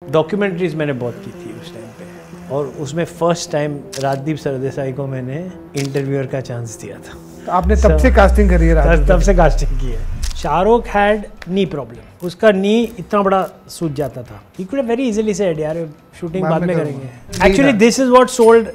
Documentaries मैंने बहुत की थी उस टाइम पे, और उसमें फर्स्ट टाइम राजदीप सरदेसाई को मैंने इंटरव्यूअर का चांस दिया था। तो आपने तब से कास्टिंग करी है? तब से कास्टिंग की है। शाहरुख हैड नी प्रॉब्लम, उसका नी इतना बड़ा सूज जाता था। He could have very easily said यार शूटिंग बाद में करेंगे। Actually this is what sold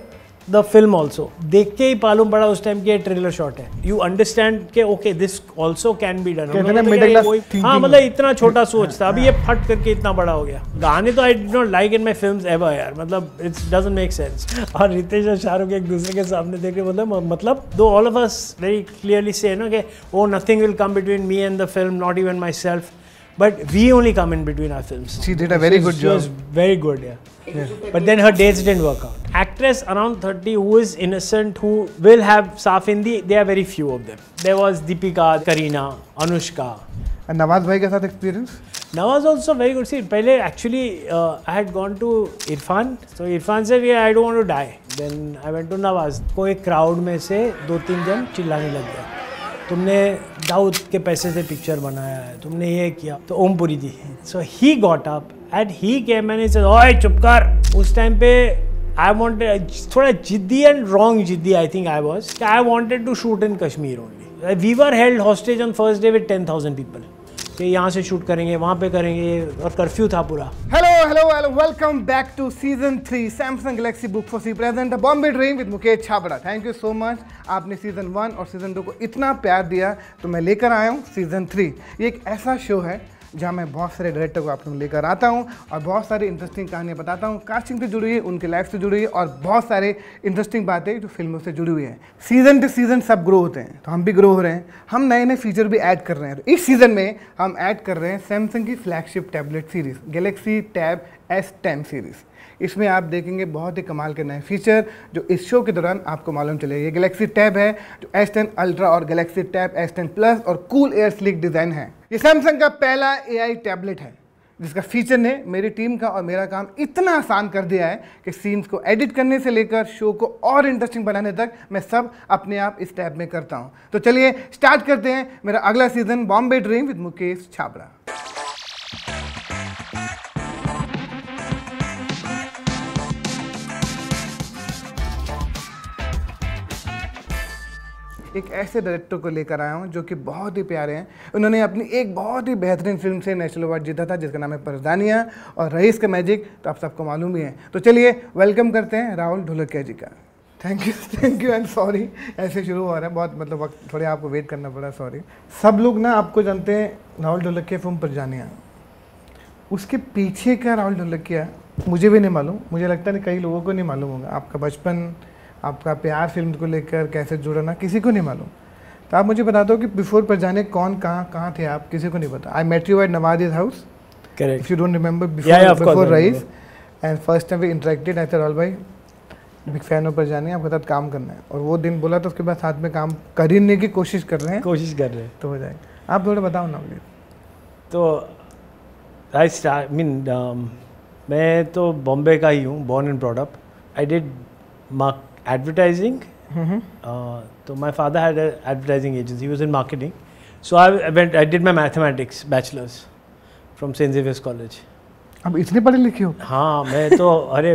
the film also. देख के ही मालूम पड़ा उस टाइम की ट्रेलर शॉट है। यू अंडरस्टैंड के okay this also can be done. हाँ मतलब इतना छोटा सोच था, अभी ये फट करके इतना बड़ा हो गया। गाने तो I did not like in my films ever यार, मतलब इट्स डजंट मेक सेंस। और रितेश और शाहरुख एक दूसरे के सामने देख के मतलब दो all of us very clearly से ना कि ओ nothing will come between me and the film, not even my self, but we only come in between our films. She did a very good job. She was very good, yeah. But then her dates didn't work out. Actress around 30 who is innocent, who will have Saaf Hindi, there are very few of them. There was Deepika, Kareena, Anushka. And Nawaz bhai ke sath experience? Nawaz also very good. See, pehle actually I had gone to Irrfan. So Irrfan said, yeah, I don't want to die. Then I went to Nawaz. कोई crowd में से 2-3 जन चिल्लाने लग गया, तुमने दाऊद के पैसे से पिक्चर बनाया है, तुमने ये किया। तो ओमपुरी थी। So he got up and he came and he said ओए चुप कर। उस टाइम पे आई वांटेड, थोड़ा जिद्दी एंड रॉन्ग जिद्दी I think I was, I wanted to shoot in Kashmir only. We were held hostage on first day with 10,000 people कि यहाँ से शूट करेंगे, वहाँ पे करेंगे, और कर्फ्यू था पूरा। Hello welcome back to season 3 Samsung Galaxy Book4 Series present Bombay Dream with Mukesh Chhabra। Thank you so much, आपने सीजन 1 और सीजन 2 को इतना प्यार दिया, तो मैं लेकर आया हूँ सीजन 3। ये एक ऐसा शो है जहाँ मैं बहुत सारे डायरेक्टर को आप लोग लेकर आता हूँ और बहुत सारी इंटरेस्टिंग कहानियाँ बताता हूँ, कास्टिंग से जुड़ी हुई है, उनके लाइफ से जुड़ी हुई है, और बहुत सारे इंटरेस्टिंग बातें जो फिल्मों से जुड़ी हुई हैं। सीजन टू सीजन सब ग्रो होते हैं, तो हम भी ग्रो हो रहे हैं। हम नए नए फीचर भी ऐड कर रहे हैं। तो इस सीजन में हम ऐड कर रहे हैं सैमसंग की flagship tablet series Galaxy tab S10 series. इसमें आप देखेंगे बहुत ही कमाल के नए फीचर जो इस शो के दौरान आपको मालूम चलेगा। ये गैलेक्सी टैब है जो S10 अल्ट्रा और गैलेक्सी टैब S10 प्लस और कूल एयर स्लिक डिज़ाइन है। ये सैमसंग का पहला AI टैबलेट है जिसका फीचर ने मेरी टीम का और मेरा काम इतना आसान कर दिया है कि सीन्स को एडिट करने से लेकर शो को और इंटरेस्टिंग बनाने तक मैं सब अपने आप इस टैब में करता हूँ। तो चलिए स्टार्ट करते हैं मेरा अगला season Bombay dream with Mukesh Chhabra. एक ऐसे डायरेक्टर को लेकर आया हूँ जो कि बहुत ही प्यारे हैं। उन्होंने अपनी एक बहुत ही बेहतरीन फिल्म से नेशनल अवार्ड जीता था जिसका नाम है परजानिया और रईस का मैजिक, तो आप सबको मालूम ही है। तो चलिए वेलकम करते हैं राहुल ढोलकिया जी का। थैंक यू एंड सॉरी ऐसे शुरू हो रहा है, बहुत मतलब वक्त थोड़े आपको वेट करना पड़ा, सॉरी। सब लोग ना आपको जानते हैं राहुल ढोलकिया फिल्म परजानिया, उसके पीछे का राहुल ढोलकिया मुझे भी नहीं मालूम, मुझे लगता है कई लोगों को नहीं मालूम होगा। आपका बचपन, आपका प्यार फिल्म को लेकर कैसे जुड़ा ना किसी को नहीं मालूम। तो आप मुझे बता दो कि बिफोर परजानिया कौन कहाँ थे आप, किसी को नहीं पता। I met you at Nawaz house, if you don't remember, before Raees, and first time we interacted. I said Rahul भाई बिग फैन ऑफ परजानिया, आपके साथ काम करना है। और वो दिन बोला तो उसके बाद साथ में काम करने की कोशिश कर रहे हैं तो हो जाएगा। आप थोड़ा बताओ ना प्लीज। तो मैं तो बॉम्बे का ही हूँ, born and brought up. I did advertising. So my father had an advertising agency. He was in marketing. So I did my mathematics bachelor's from St. Xavier's College. अब इतने पढ़े लिखे हो? हाँ मैं तो अरे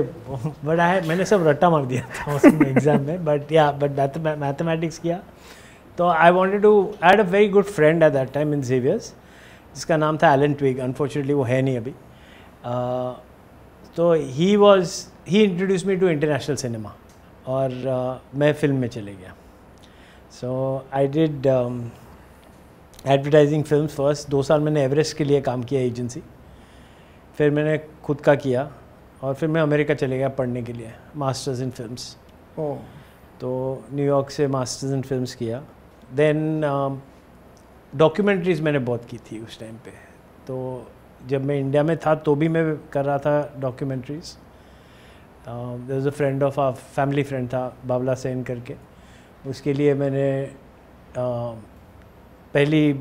बड़ा है, मैंने सब रट्टा मार दिया था उसमें एग्जाम में, बट मैथमेटिक्स किया। तो I had a very good friend at that time in Xavier's जिसका नाम था एलन ट्विग। अनफॉर्चुनेटली वो है नहीं अभी। तो he introduced me to international cinema और मैं फिल्म में चले गया। So I did advertising film first. 2 साल मैंने एवरेस्ट के लिए काम किया एजेंसी, फिर मैंने खुद का किया और फिर मैं अमेरिका चले गया पढ़ने के लिए, मास्टर्स इन फिल्म्स। तो न्यूयॉर्क से मास्टर्स इन फिल्म्स किया। देन डॉक्यूमेंट्रीज़ मैंने बहुत की थी उस टाइम पे। तो जब मैं इंडिया में था तो भी मैं कर रहा था documentaries. There was a friend of a family friend था बाबला सेन करके, उसके लिए मैंने पहली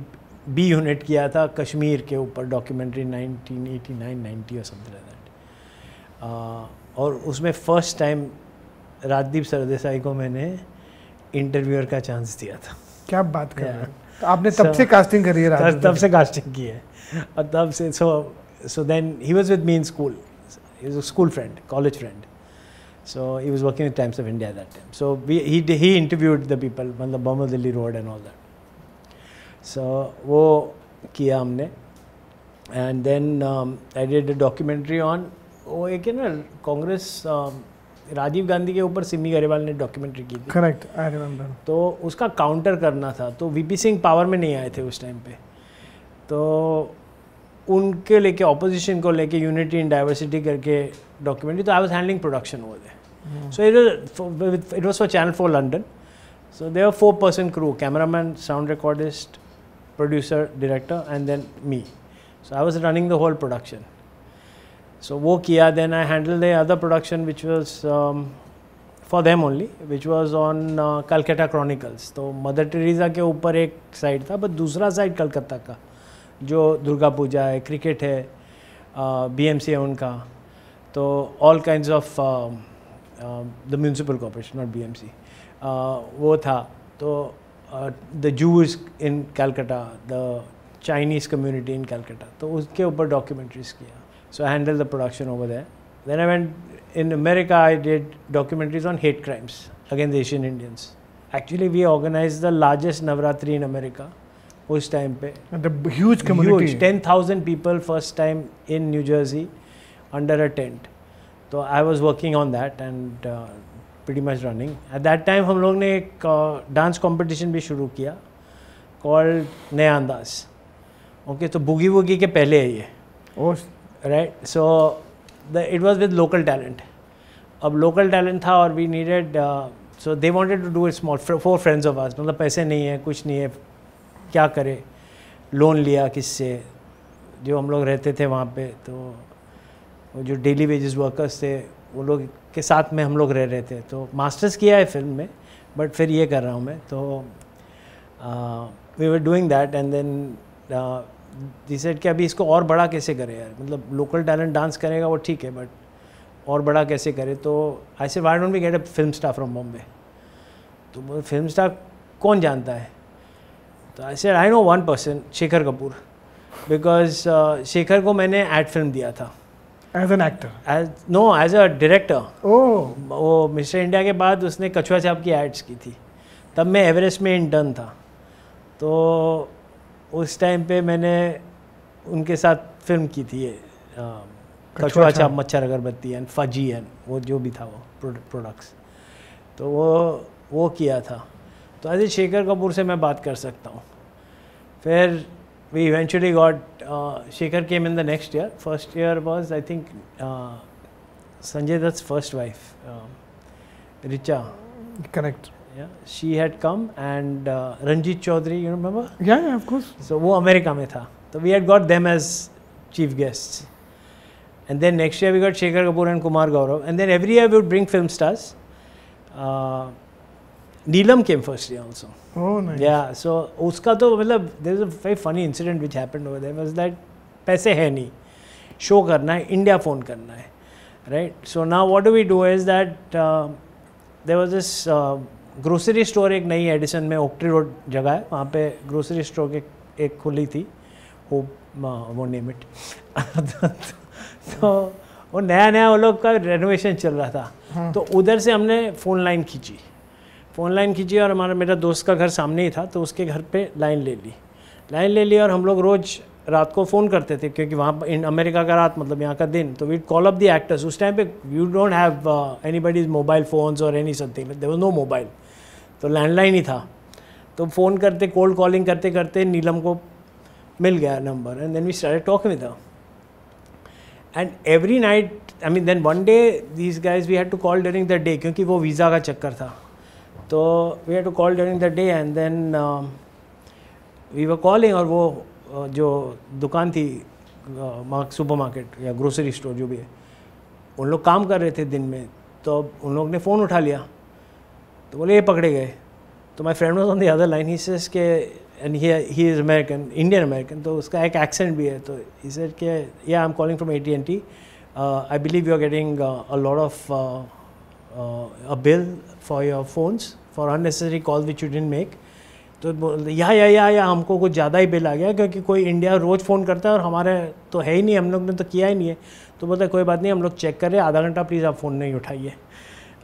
B यूनिट किया था कश्मीर के ऊपर डॉक्यूमेंट्री 1989-90 और समथिंग लाइक दैट। और उसमें फ़र्स्ट टाइम राजदीप सरदेसाई को मैंने इंटरव्यूअर का चांस दिया था। क्या बात कर रहे हैं? तो आपने तब से कास्टिंग करी है? तब से कास्टिंग की है और तब से so then he was with me in school. he was a school friend, college friend. So he was working with Times of India at that time. So he interviewed the people, मतलब Bombay Delhi Road and all that. So वो किया हमने. And then I did a documentary on वो एक है ना कांग्रेस राजीव गांधी के ऊपर सिमी गरेवाल ने डॉक्यूमेंट्री की थी. Correct, I remember. तो उसका काउंटर करना था. तो वीपी सिंह पावर में नहीं आए थे उस टाइम पे. तो उनके लेके ऑपोजिशन को लेके यूनिटी इन डाइवर्सिटी करके डॉक्यूमेंट्री. तो I was handling production over there. So it was for Channel 4 London. So there were 4-person crew: cameraman, sound recordist, producer, director, and then me. So I was running the whole production. So वो किया. Then I handled the other production which was for them only, which was on Calcutta Chronicles. तो mother Teresa के ऊपर एक side था, but दूसरा side Calcutta का जो दुर्गा पूजा है, क्रिकेट है, BMC है उनका. तो all kinds of the municipal corporation, not BMC, वो था. तो the Jews in Calcutta, the Chinese community in Calcutta, तो उसके ऊपर documentaries किया. So I handled the production over there. Then I went in America. I did documentaries on hate crimes against the Asian Indians. Actually, we organized the largest Navratri in America. उस time पे. And a huge community. Huge, 10,000 people first time in New Jersey under a tent. So I was working on that and pretty much running. At that time हम लोग ने एक dance competition भी शुरू किया called नया अंदाज. Okay, तो boogie woogie के पहले है ये. Oh. Right. So it was with local talent. अब local talent था और we needed. So they wanted to do it small. 4 friends of us. मतलब पैसे नहीं है, कुछ नहीं है, क्या करे. लोन लिया किससे, जो हम लोग रहते थे वहाँ पे. तो वो जो डेली वेजेस वर्कर्स थे वो लोग के साथ में हम लोग रह रहे थे. तो मास्टर्स किया है फिल्म में, बट फिर ये कर रहा हूँ मैं. तो we were doing that and then decide कि अभी इसको और बड़ा कैसे करें यार. मतलब लोकल टैलेंट डांस करेगा वो ठीक है, बट और बड़ा कैसे करे. तो I said why don't we get a film star from Bombay. तो फिल्म स्टार कौन जानता है. तो I said I know one person, Shekhar Kapur. Because Shekhar को मैंने एड फिल्म दिया था. As an actor? As a director. Oh. वो मिस्टर इंडिया के बाद उसने कछुआ चाप की एड्स की थी. तब मैं एवरेस्ट में इंटर्न था. तो उस टाइम पे मैंने उनके साथ फिल्म की थी ये कछुआ चाप, मच्छर अगरबत्ती एंड फजी एंड वो जो भी था वो प्रोडक्ट्स. तो वो किया था. तो ऐसे शेखर कपूर से मैं बात कर सकता हूँ. फिर we eventually got Shekhar came in the next year. First year was I think Sanjay Dutt's first wife, Richa. Correct. Yeah, she had come and Ranjit Chaudhary, you remember? Yeah, of course. So वो America में था. So we had got them as chief guests. And then next year we got Shekhar Kapoor and Kumar Gaurav. And then every year we would bring film stars. Neelam came first year also. Oh, nice. Yeah, so उसका तो मतलब there is a very funny incident which happened over there. Was that पैसे है नहीं, show करना है, India phone करना है, right? So now what do we do is that there was this grocery store एक नई एडिसन में ओक्ट्री रोड जगह है, वहाँ पे grocery store एक खुली थी, वो नेम इट. तो वो नया वो लोग का रेनोवेशन चल रहा था. तो उधर से हमने फ़ोन लाइन खींची और मेरा दोस्त का घर सामने ही था. तो उसके घर पे लाइन ले ली और हम लोग रोज़ रात को फ़ोन करते थे, क्योंकि वहाँ इन अमेरिका का रात मतलब यहाँ का दिन. तो we call up the actors. उस टाइम पे you don't have anybody's mobile phones और any something, there was no mobile. तो लैंडलाइन ही था. तो फ़ोन करते, कोल्ड कॉलिंग करते करते नीलम को मिल गया number and then we started talking with her. And every night, I mean then one day these guys we had to call during the day, क्योंकि वो वीज़ा का चक्कर था. तो we had to call during the day and then we were calling. और वो जो दुकान थी सुपर मार्केट या ग्रोसरी स्टोर जो भी है, उन लोग काम कर रहे थे दिन में. तो उन लोग ने फ़ोन उठा लिया. तो बोले ये पकड़े गए. तो my friend was on the other line. He says के and he is American, Indian American. तो उसका एक एक्सेंट भी है. तो ही सेड के या I am calling from AT&T. I believe you are getting a lot of a bill for your phones for unnecessary calls which you didn't make. तो बोलते या हमको कुछ ज़्यादा ही बिल आ गया, क्योंकि कोई इंडिया रोज़ फ़ोन करता है और हमारे तो है ही नहीं, हम लोग ने तो किया ही नहीं है। तो बोलते कोई बात नहीं, हम लोग चेक कर रहे हैं, आधा घंटा प्लीज़ आप फ़ोन नहीं उठाइए,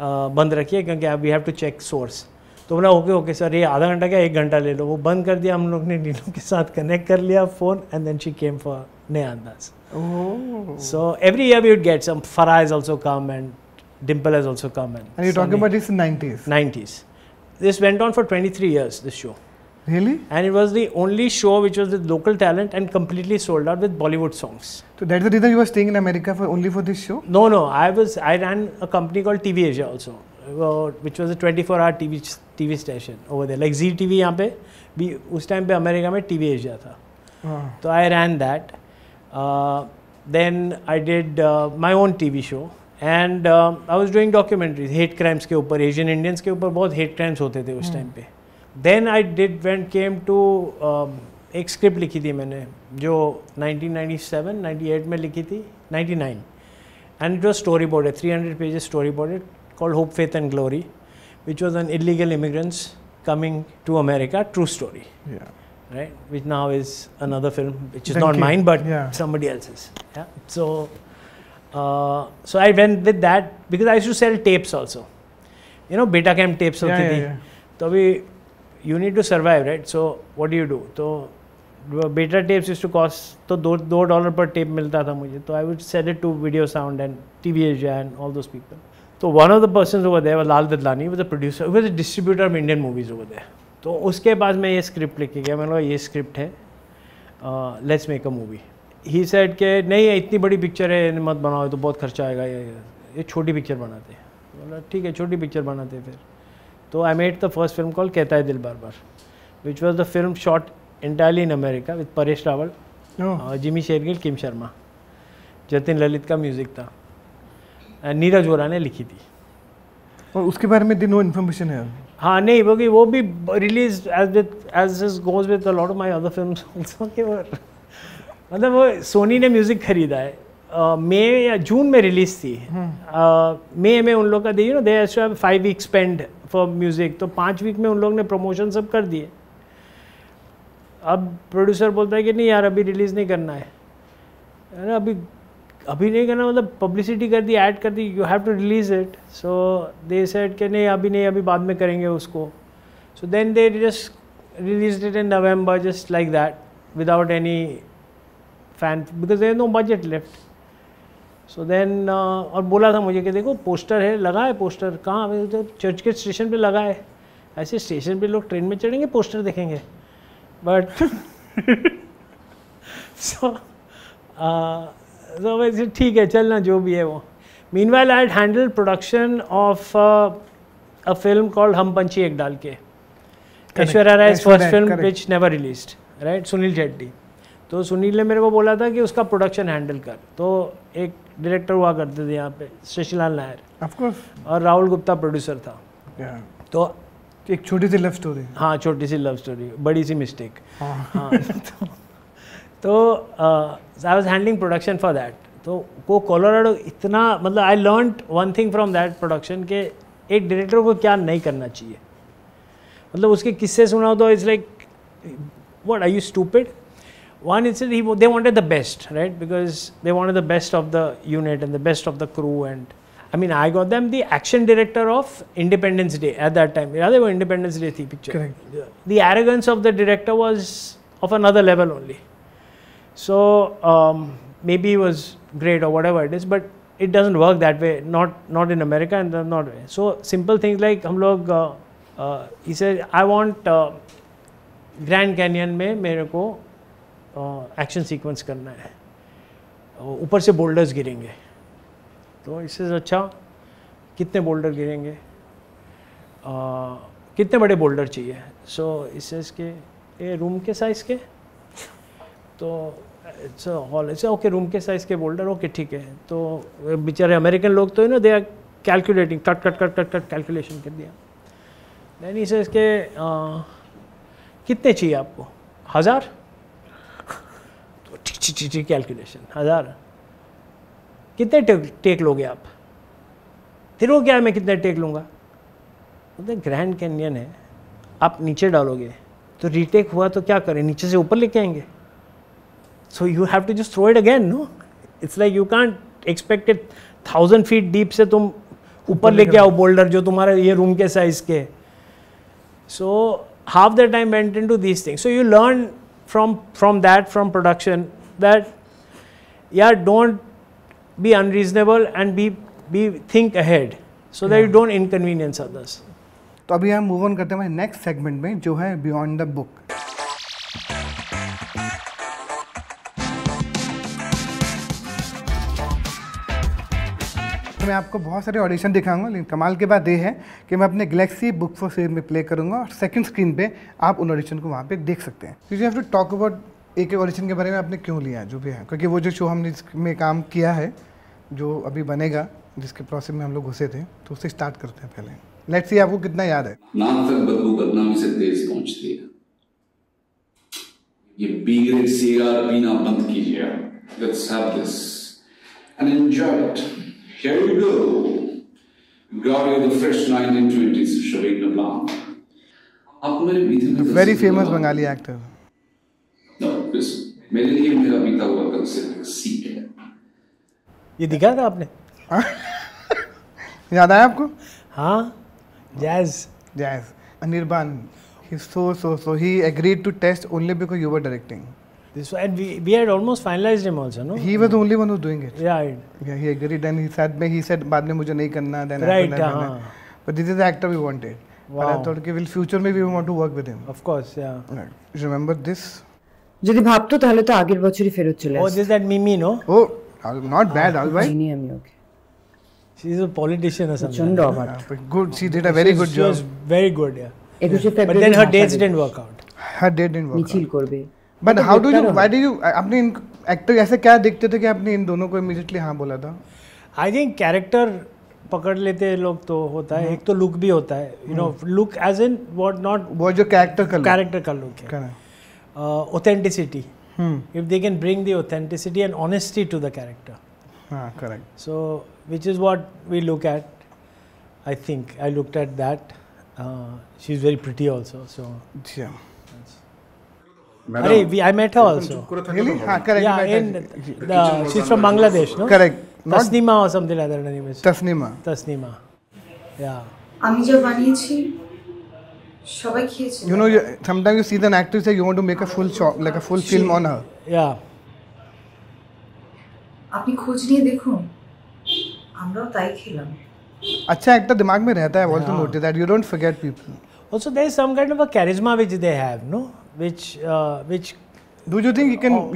बंद रखिए, क्योंकि we have to check source. तो बोला ओके सर, ये आधा घंटा क्या 1 घंटा ले लो। वो बंद कर दिया, हम लोग ने नीलू के साथ कनेक्ट कर लिया phone, and then she came for नया अंदाज। So every year we would get some. Farah has also come and Dimple has also come. And you're talking about this in 90s? 90s. This went on for 23 years, this show. Really? And it was the only show which was with local talent and completely sold out with Bollywood songs. So that's the reason you were staying in America only for this show? No. I ran a company called TV Asia also, which was a 24-hour TV station over there. Like Zee TV यहाँ पे भी उस time पे America में TV Asia था. So I ran that. Then I did my own TV show. And I was doing documentaries, hate crimes के ऊपर, Asian Indians के ऊपर बहुत hate crimes होते थे उस time पे. Then I came to एक script लिखी थी मैंने जो 1997, 98 में लिखी थी, 99. And it was storyboarded, 300 pages storyboarded, called Hope, Faith and Glory, which was on illegal immigrants coming to America, true story. Yeah. Right? Which now is another film, which is not mine, but somebody else's. Yeah. So I went with that because I used to sell tapes also. You know, Betacam tapes होती थी. तो अभी you need to survive, right? So what do you do? तो beta tapes used to cost तो $2 per tape मिलता था मुझे. तो I would sell it to Video Sound and TV Asia and all those people. So one of the persons over there was Lal Dadlani, was a producer, he was a distributor of Indian movies over there. तो उसके बाद मैं ये script लिख के गया, मैंने कहा ये स्क्रिप्ट है, let's make a movie. He said के नहीं इतनी बड़ी पिक्चर है मत बनाओ, तो बहुत खर्चा आएगा, ये छोटी पिक्चर बनाते. बोला ठीक है छोटी पिक्चर बनाते फिर. तो I made the first film call Kehta Hai Dil Baar Baar, which was the film shot entirely in America with Paresh Rawal, Jimmy Shergill, Kim Sharma, Jatin Lalit का म्यूज़िक था, नीरज वोरा ने लिखी थी. और उसके बारे में नो इन्फॉर्मेशन है? हाँ नहीं, क्योंकि वो भी release as goes with a lot of my other films also के मतलब वो सोनी ने म्यूज़िक खरीदा है. मई या जून में रिलीज थी. मई में उन लोग का दी, you know they have to have 5 week spend for music. तो 5 वीक में उन लोग ने प्रमोशन सब कर दिए. अब प्रोड्यूसर बोलता है कि नहीं यार अभी रिलीज़ नहीं करना है, अभी नहीं करना, मतलब पब्लिसिटी कर दी, ऐड कर दी, you have to release it. So they said कि नहीं अभी बाद में करेंगे उसको. So then they just released it in November just like that without any fan because there no budget left. So then और बोला था मुझे कि देखो पोस्टर है, लगा है पोस्टर, कहाँ? तो चर्च के स्टेशन पे लगा है. ऐसे स्टेशन पे लोग ट्रेन में चढ़ेंगे पोस्टर देखेंगे, बट so वैसे ठीक है चलना जो भी है वो. Meanwhile I had handled production of a film called हम पंछी एक डाल के, Aishwarya राय's first film which never released, right? Sunil Shetty. तो सुनील ने मेरे को बोला था कि उसका प्रोडक्शन हैंडल कर. तो एक डायरेक्टर हुआ करते थे यहाँ पे, शशिलाल नायर, of course, और राहुल गुप्ता प्रोड्यूसर था. तो एक छोटी सी लव स्टोरी. हाँ छोटी सी लव स्टोरी, बड़ी सी मिस्टेक. हाँ तो I was handling production for that. तो वो कोलोराडो इतना, मतलब I learned one thing from that production के एक डायरेक्टर को क्या नहीं करना चाहिए. मतलब उसके किस्से सुना तो it's like what are you stupid. One it's they wanted the best, right, because they wanted the best of the unit and the best of the crew. And I mean, I got them the action director of Independence Day at that time. Yeah, they were Independence Day thi picture. Correct. The arrogance of the director was of another level only. So maybe he was great or whatever it is, but it doesn't work that way. Not in America and not. So simple things like हम लोग he said I want Grand Canyon में मेरे को action sequence करना है, ऊपर से boulders गिरेंगे. तो इससे अच्छा कितने बोल्डर गिरेंगे, कितने बड़े बोल्डर चाहिए. सो इससे इसके ये रूम के साइज़ के, तो इट्स हॉल ऐसे ओके रूम के साइज़ के बोल्डर, ओके ठीक है. तो बेचारे अमेरिकन लोग तो है ना, they are calculating, cut calculation कर दिया. देन इससे इसके कितने चाहिए आपको, 1000. तो ठीक कैलकुलेशन 1000. कितने टेक लोगे आप? तेरे को क्या है मैं कितने टेक लूँगा? बोलते ग्रैंड कैनियन है, आप नीचे डालोगे तो रीटेक हुआ तो क्या करें, नीचे से ऊपर लेके आएंगे. So you have to just throw it again, no? It's like you can't expect it 1000 feet deep से तुम ऊपर लेके आओ बोल्डर जो तुम्हारे ये रूम के साइज के. So half the time went into these things. So you learn from that, from production, that yeah, don't be unreasonable and be think ahead so that you don't inconvenience others. तो अभी हम move on करते हैं हमारे next segment में जो है beyond the book. मैं आपको बहुत सारे ऑडिशन दिखाऊंगा, लेकिन कमाल की बात ये है कि मैं अपने गैलेक्सी बुक 4 सीरीज में प्ले करूंगा और सेकंड स्क्रीन पे आप उन ऑडिशन को वहाँ पे देख सकते हैं. You have to talk about एक ऑडिशन के बारे में आपने क्यों लिया जो भी है, क्योंकि वो जो शो हमने इसमें काम किया है जो अभी बनेगा जिसके प्रोसेस में हम लोग घुसे थे, तो उससे स्टार्ट करते हैं पहले. लेट्स सी आपको कितना याद है. नाक तक बदबू बदनामी से तेज पहुंचती है. ये बी ग्रेड सिगार पीना बंद कीजिए. Let's have this and enjoy it. Here we go. Got you the fresh 1920s Shahrukh Khan. आप मेरे बीते में very famous Bengali actor. No, this मेरे लिए मेरा बीता हुआ कल से सीख है. ये दिखा था आपने? याद आया आपको? हाँ, jazz. Irrfan, he's so he agreed to test only because you were directing. This and we had almost finalized him also, no? He was the only one who was doing it. Yeah. Yeah, he agreed and he said बाद में मुझे नहीं करना. Then right. But this is the actor we wanted. Wow. But I thought कि future में we want to work with him. Of course, yeah. Right. You remember this? যদি ভাবতো তাহলে তো আগের বছরই ফেরত চলে আসতো. Oh, this is that Mimi, no? Oh, not bad, all right. চিনি আমি ওকে. She's a politician or something. Chanda অবাক. Good, she did a very good job. She was very good, yeah. 21 February. But then her dates didn't work out. Her date didn't work out. মিছিল করবে. But how do you? Why do you? अपने इन actor ऐसे क्या देखते थे कि आपने इन दोनों को immediately हाँ बोला था? I think character पकड़ लेते हैं लोग तो होता है. एक तो look भी होता है. You know, look as in what not. वो जो character का look. Character का look है. Authenticity. If they can bring the authenticity and honesty to the character. हाँ, correct. So which is what we look at. I think I looked at that. She's very pretty also. So. Yeah. I met her also. Really? हाँ, correct. Yeah, she's from Bangladesh, no? Correct. Tasnima or something like that. Her name is. Tasnima. Yeah. আমি যা বানিয়েছি সবাই খেয়েছে. You know, sometimes you see an actor say you want to make a full shot, like a full film on her. Yeah. আপনি খোঁজ নিয়ে দেখুন, আমরাও তাই খেলাম. अच्छा एक्टर दिमाग में रहता है. Also notice that you don't forget people. Also, there is some kind of a charisma which they have, no? Which do you think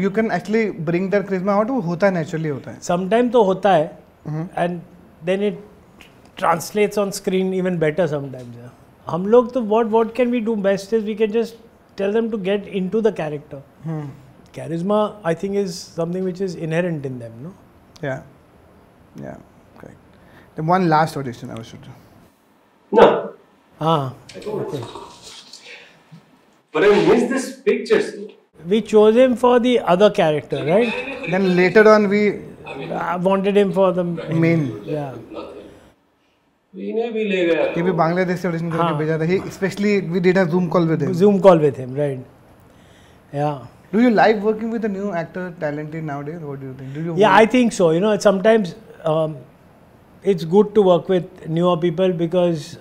you can actually bring that charisma out? वो होता है naturally होता है. Sometimes तो होता है, and then it translates on screen even better sometimes. Yeah. हम लोग तो what can we do best is we can just tell them to get into the character. Charisma, I think, is something which is inherent in them, no? Yeah, correct. The one last audition I was shooting. No. Okay. But I missed this pictures. We chose him for the other character, right? Then later on we wanted him for the main. Yeah. इन्हें भी ले गया. ये भी बांग्लादेश से audition करके भेजा था. He especially we did a Zoom call with him. Zoom call with him, right? Yeah. Do you like working with a new actor, talented nowadays? What do you think? Yeah, I think so. You know, sometimes it's good to work with newer people because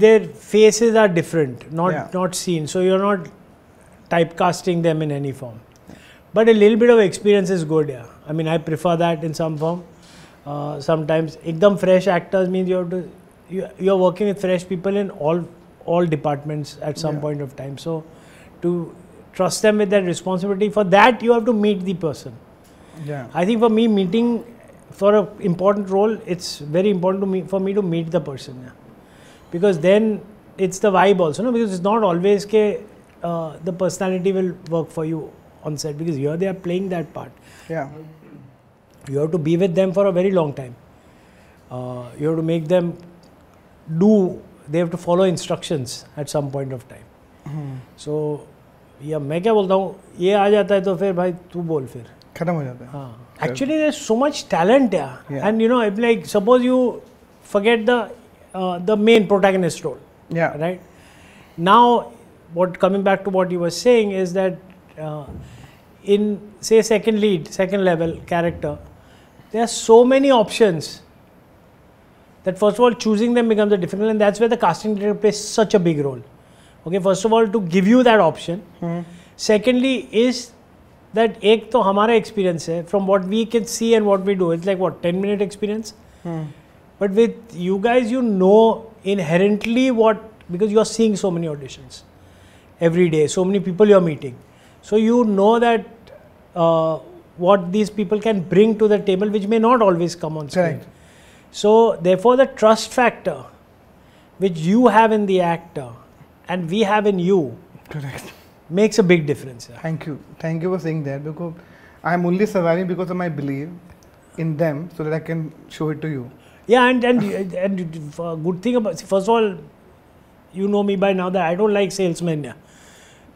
their faces are different, not seen. So you're not typecasting them in any form. But a little bit of experience is good. Yeah, I mean, I prefer that in some form. Sometimes, ekdam fresh actors means you're working with fresh people in all departments at some point of time. So to trust them with that responsibility, for that you have to meet the person. Yeah. I think for me, meeting for an important role, it's very important for me to meet the person. Yeah. Because then it's the vibe also, no? Because it's not always the personality will work for you on set, because here they are playing that part. Yeah. You have to be with them for a very long time. You have to make them they have to follow instructions at some point of time. So, yeah, मैं क्या बोलता हूँ, ये आ जाता है तो फिर भाई तू बोल फिर. खत्म हो जाता है. हाँ. Actually, there's so much talent here. Yeah. And you know, if like suppose you forget the main protagonist role. Yeah. Right. now, coming back to what you were saying is that in say second level character, there are so many options that first of all choosing them becomes a difficult, and that's where the casting director plays such a big role. Okay, first of all to give you that option. Secondly is that एक तो हमारा experience है, from what we can see and what we do, it's like what 10-minute experience. But with you guys, you know inherently because you are seeing so many auditions every day, so many people you are meeting, so you know that what these people can bring to the table, which may not always come on screen. Correct. So therefore the trust factor which you have in the actor and we have in you, correct, makes a big difference. Yeah. Thank you for saying that, because I am only surviving because of my belief in them, so that I can show it to you. Yeah, and good thing about, first of all, you know me by now that I don't like salesmen. Yeah.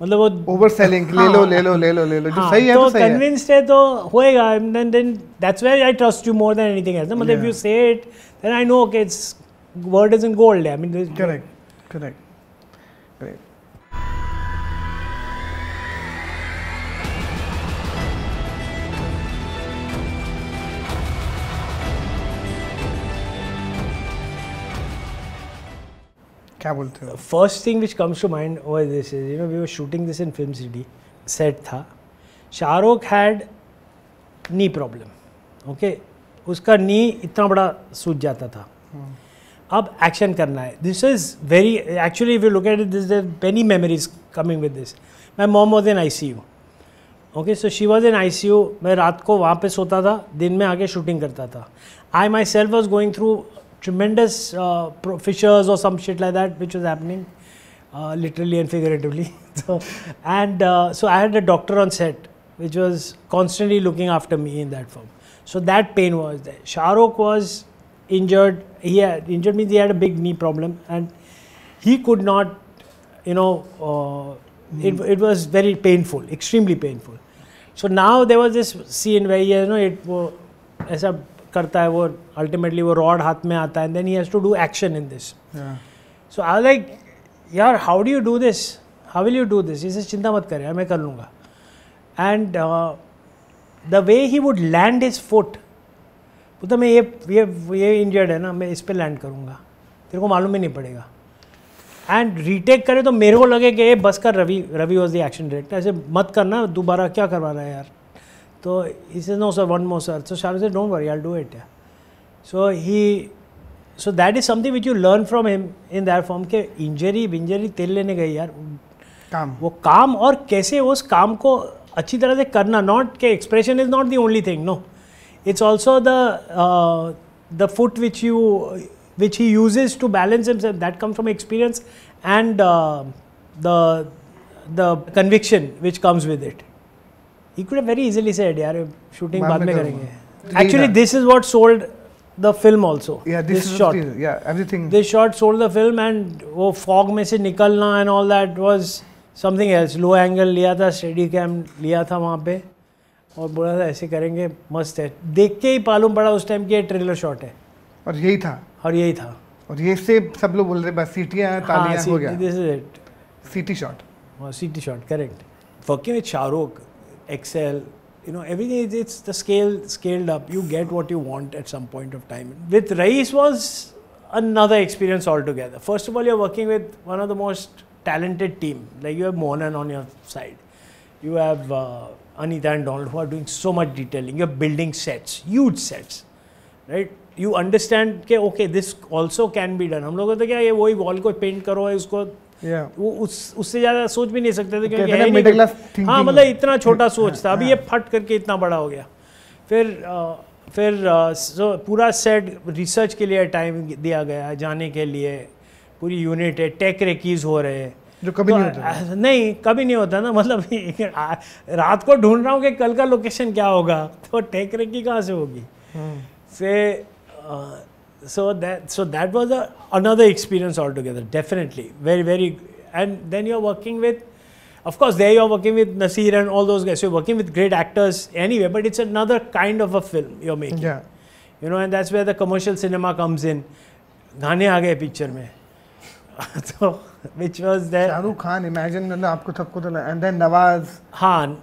मतलब वो overselling, ले लो जो सही है तो सही है, convinced है तो होएगा, and then that's where I trust you more than anything else. मतलब if you say it, then I know, okay, it's word isn't gold. I mean, correct. क्या बोलते हो? First thing which comes to mind over this is, we were shooting this in Film City. Set था, Shahrukh had knee problem. Okay, उसका knee इतना बड़ा सूज जाता था. अब action करना है. This is actually if you look at it, there's many memories coming with this. My mom was in ICU. Okay, so she was in ICU. मैं रात को वहाँ पे सोता था, दिन में आके shooting करता था. I myself was going through tremendous fissures or some shit like that, which was happening literally and figuratively. So I had a doctor on set which was constantly looking after me in that form. So that pain was there. Shahrukh was injured. Injured means he had a big knee problem and he could not, it was very painful, extremely painful. So now there was this scene where ऐसा करता है वो, ultimately वो rod हाथ में आता है, and then he has to do action in this. Yeah. So I was like, यार, how do you do this? How will you do this? He says, चिंता मत कर यार, मैं कर लूँगा. And the way he would land his foot, बोलता मैं ये injured है ना, मैं इस पे land करूँगा, तेरे को मालूम ही नहीं पड़ेगा. And retake करे तो मेरे को लगे कि ये बस कर, Ravi was the action director, ऐसे मत करना, दोबारा क्या करवा रहा है यार. So he says, no sir, one more sir. So Shahrukh said, don't worry, I'll do it. Yeah. So that is something which you learn from him in that form कि injury तेल लेने गई यार, वो काम और कैसे उस काम को अच्छी तरह से करना, not कि expression is not the only thing, no, it's also the foot which he uses to balance himself, that comes from experience and the conviction which comes with it. He could have very easily said, यार shooting बाद में करेंगे. Actually, this is what sold the film also. Yeah, this shot. Yeah, everything. This shot sold the film, and वो fog में से निकलना and all that was something else. Low angle लिया था, steady cam लिया था वहाँ पे, और बोला था ऐसे करेंगे, मस्त है. देख के ही मालूम पड़ा उस टाइम कि ये ट्रेलर शॉट है. और यही था. और ये से सब लोग बोल रहे बस सीटियाँ तालियाँ हो गया. This is it. CT shot. CT shot, correct. Working with Shahrukh, Excel, everything, it's the scaled up. You get what you want at some point of time. With Raees was another experience altogether. First of all, you're working with one of the most talented team. Like you have Mohan on your side. You have Anita and Donald who are doing so much detailing. You're building sets, huge sets, right? You understand कि okay, this also can be done. हम लोगों को तो क्या ये वही wall को paint करो है उसको, वो उससे ज़्यादा सोच भी नहीं सकते थे क्योंकि है नहीं, हाँ मतलब इतना छोटा सोच था, अभी ये फट करके इतना बड़ा हो गया. फिर पूरा सेट रिसर्च के लिए टाइम दिया गया, जाने के लिए पूरी यूनिट है, टेक रेकीज हो रहे हैं जो कभी नहीं होता. नहीं कभी नहीं होता ना, मतलब रात को ढूंढ रहा हूँ कि कल का लोकेशन क्या होगा, तो टेक रेकी कहाँ से होगी. So that was another experience altogether, definitely, very, very. And then you're working with, of course, there you're working with Naseer and all those guys. You're working with great actors anyway, but it's another kind of a film you're making. Yeah. And that's where the commercial cinema comes in. गाने आ गए picture में. So which was there. Shah Rukh Khan, imagine मतलब आपको सबको तो and then Nawaz. हाँ,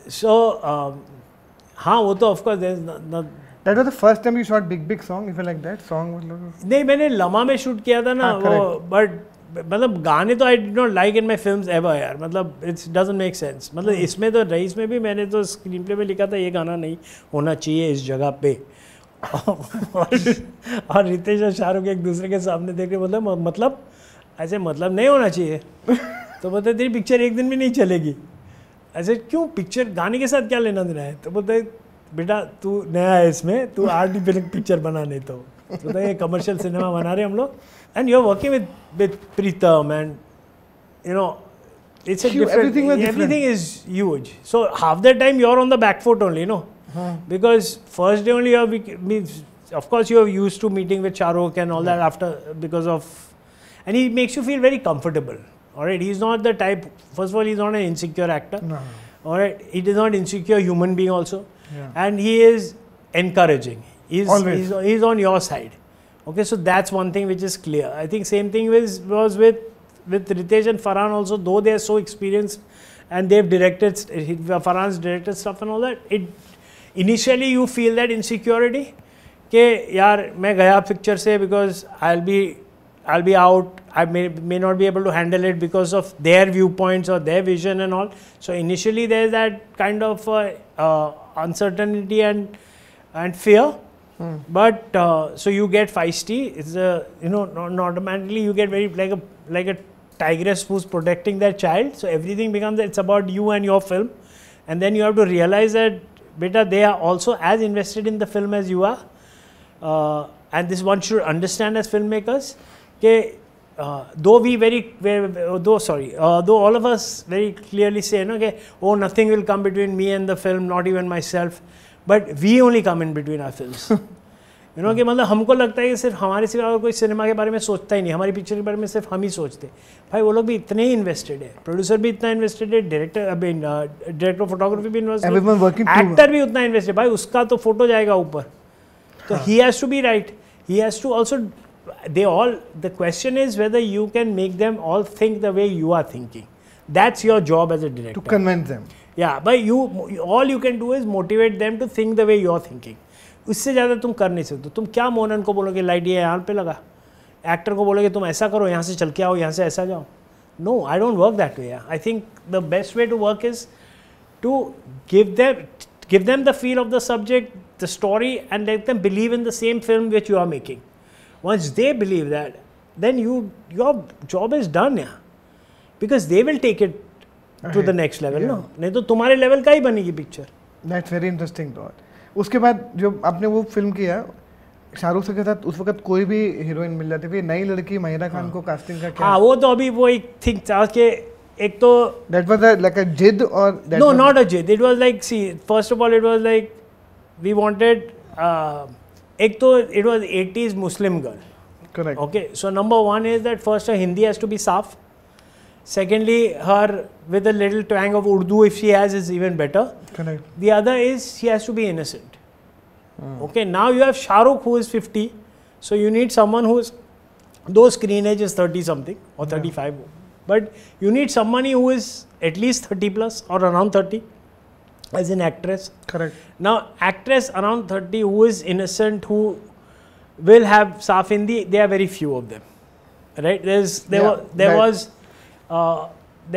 so हाँ वो तो of course there's not. That was the first time you shot big song, if you like that song. नहीं, मैंने लम्हा में शूट किया था ना वो, but मतलब गाने तो I did not like in my films ever यार, मतलब it doesn't make sense. मतलब इसमें तो रईस में भी मैंने तो स्क्रीन प्ले में लिखा था ये गाना नहीं होना चाहिए इस जगह पे और रितेश और शाहरुख एक दूसरे के सामने देख रहे मतलब ऐसे मतलब नहीं होना चाहिए तो बोलते तेरी पिक्चर एक दिन भी नहीं चलेगी. ऐसे क्यों, पिक्चर गाने के साथ क्या लेना देना है? तो बोलते बेटा तू नया है इसमें, तू आर्ट पिक्चर बना नहीं तो ये कमर्शियल सिनेमा बना रहे हम लोग and you are working with Pritam and you know it's a different, everything is huge. So half the time you are on the back foot only, you know. Because first day only you are, of course you are used to meeting with Shah Rukh and all that after, because of, and he makes you feel very comfortable. Alright, he's not the type, first of all he's not an insecure actor. No. Alright, he is not insecure human being also. Yeah. And he is encouraging. He's on your side. Okay, so that's one thing which is clear. I think same thing was with Ritesh and Farhan also, though they are so experienced and they've directed, Farhan's directed stuff and all that, initially you feel that insecurity कि यार मैं गया picture से because I'll be out, I may not be able to handle it because of their viewpoints or their vision and all. So initially there's that kind of uncertainty and fear. But so you get feisty. It's not automatically you get very like a tigress who's protecting their child. So everything becomes, it's about you and your film, and then you have to realize that beta they are also as invested in the film as you are, and this one should understand as filmmakers. Though all of us very clearly say oh nothing will come between me and the film, not even myself, but we only come in between our films. कि मतलब हमको लगता है कि सिर्फ हमारे सिवा और कोई सिनेमा के बारे में सोचता ही नहीं, हमारी पिक्चर के बारे में सिर्फ हम ही सोचते. भाई वो लोग भी इतने ही इन्वेस्टेड है, प्रोड्यूसर भी इतना इन्वेस्टेड है, डायरेक्टर ऑफ फोटोग्राफी भी इन्वेस्टेड है, एक्टर भी उतना इन्वेस्टेड. भाई उसका तो फोटो जाएगा ऊपर, तो he has to be right, he has to also, they all, the question is whether you can make them all think the way you are thinking. That's your job as a director, to convince them. Yeah, but all you can do is motivate them to think the way you are thinking. उससे ज़्यादा तुम कर नहीं सकते. तुम क्या मोहन को बोलोगे लाइट ये यहाँ पे लगा, एक्टर को बोलोगे तुम ऐसा करो, यहाँ से चल के आओ, यहाँ से ऐसा जाओ. No, I don't work that way. I think the best way to work is to give them the feel of the subject, the story, and let them believe in the same film which you are making. Once they believe that, then your job is done, yeah. Because they will take it to the next level, no? नहीं तो तुम्हारे level का ही बनेगी picture. That's very interesting thought. उसके बाद जो आपने वो फिल्म किया शाहरुख के साथ, उस वक्त कोई भी हीरोइन मिल जाती थी, नई लड़की महिरा खान को कास्टिंग का क्या? हाँ वो तो अभी वो एक थिंक था कि एक तो that was like a jid or that no, not a jid. It was like, see, first of all it was like we wanted एक तो it was 80s Muslim girl. Correct. Okay, so number one is that first her Hindi has to be saaf. Secondly, her with a little twang of Urdu if she has is even better. Correct. The other is she has to be innocent. Okay, now you have Shah Rukh who is 50, so you need someone who is, though screen age is 30 something or 35, but you need somebody who is at least 30 plus or around 30 as an actress. Correct. Now actress around 30 who is innocent, who will have saaf Hindi, there are very few of them, right? There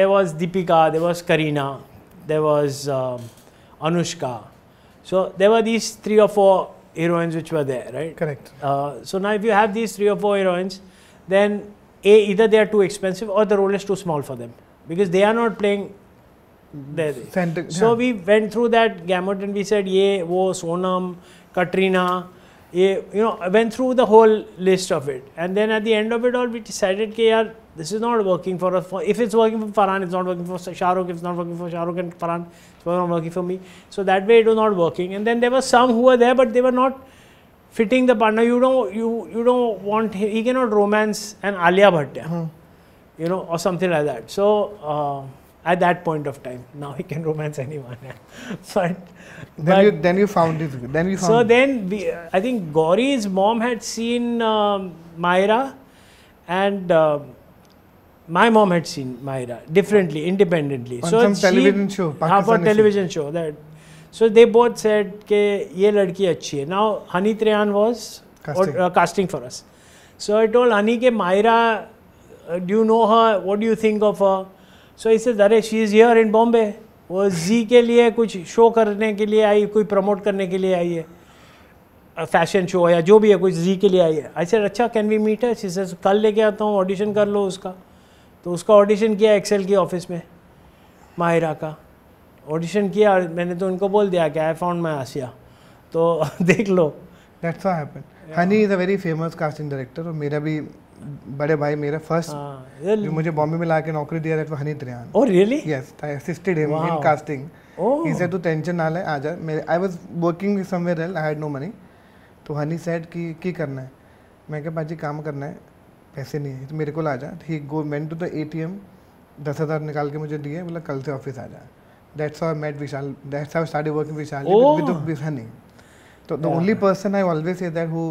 was Deepika, there was Kareena, there was Anushka. So there were these 3 or 4 heroines which were there, right? Correct. So now if you have these 3 or 4 heroines, then either they are too expensive or the role is too small for them because they are not playing there. So we went through that gamut and we said, ye, wo, Sonam, Katrina, I went through the whole list of it, and then at the end of it all we decided that this is not working for us. If it's working for Farhan, it's not working for Shah Rukh. If it's not working for Shah Rukh and Farhan, it's not working for me. So that way it was not working. And then there were some who were there, but they were not fitting the partner. You don't want, he cannot romance an Alia Bhatt, or something like that. So at that point of time, now he can romance anyone. Then you found it. I think Gauri's mom had seen Mahira, and my mom had seen Mahira differently, independently. On some television show, for television show that. So they both said कि ये लड़की अच्छी है. Now Hani Trehan was casting for us. So I told Hani के Mahira, do you know her? What do you think of her? So he says, अरे she is here in Bombay. वो Z के लिए कुछ show करने के लिए आई, कोई प्रमोट करने के लिए आई है, फैशन शो या जो भी है, कुछ Z के लिए आई है. I said, अच्छा can we meet her? She says, कल लेके आता हूँ, ऑडिशन कर लो उसका. तो उसका ऑडिशन किया एक्सेल की ऑफिस में, माहिरा का ऑडिशन किया. और मैंने तो उनको बोल दिया कि आई फाउंड माई आसिया, तो देख लो. That's what happened. Honey is a very famous casting director. और मेरा भी बड़े भाई, मेरा फर्स्ट जो मुझे बॉम्बे में ला के नौकरी दिया था Honey Trehan. Oh really? Yes, I assisted him in casting. He said तू टेंशन ना ले, आ जा. I was working somewhere else, I had no money. तो हनी सेड कि करना है. मैं कहा बाजी काम करना है, पैसे नहीं है तो मेरे को आ जा. He go went to the ATM, 10,000 निकाल के मुझे दिए, बोला कल से ऑफिस आ जा. That's how I met Vishal. That's how I started working Vishal with Honey. So the only person I always say that who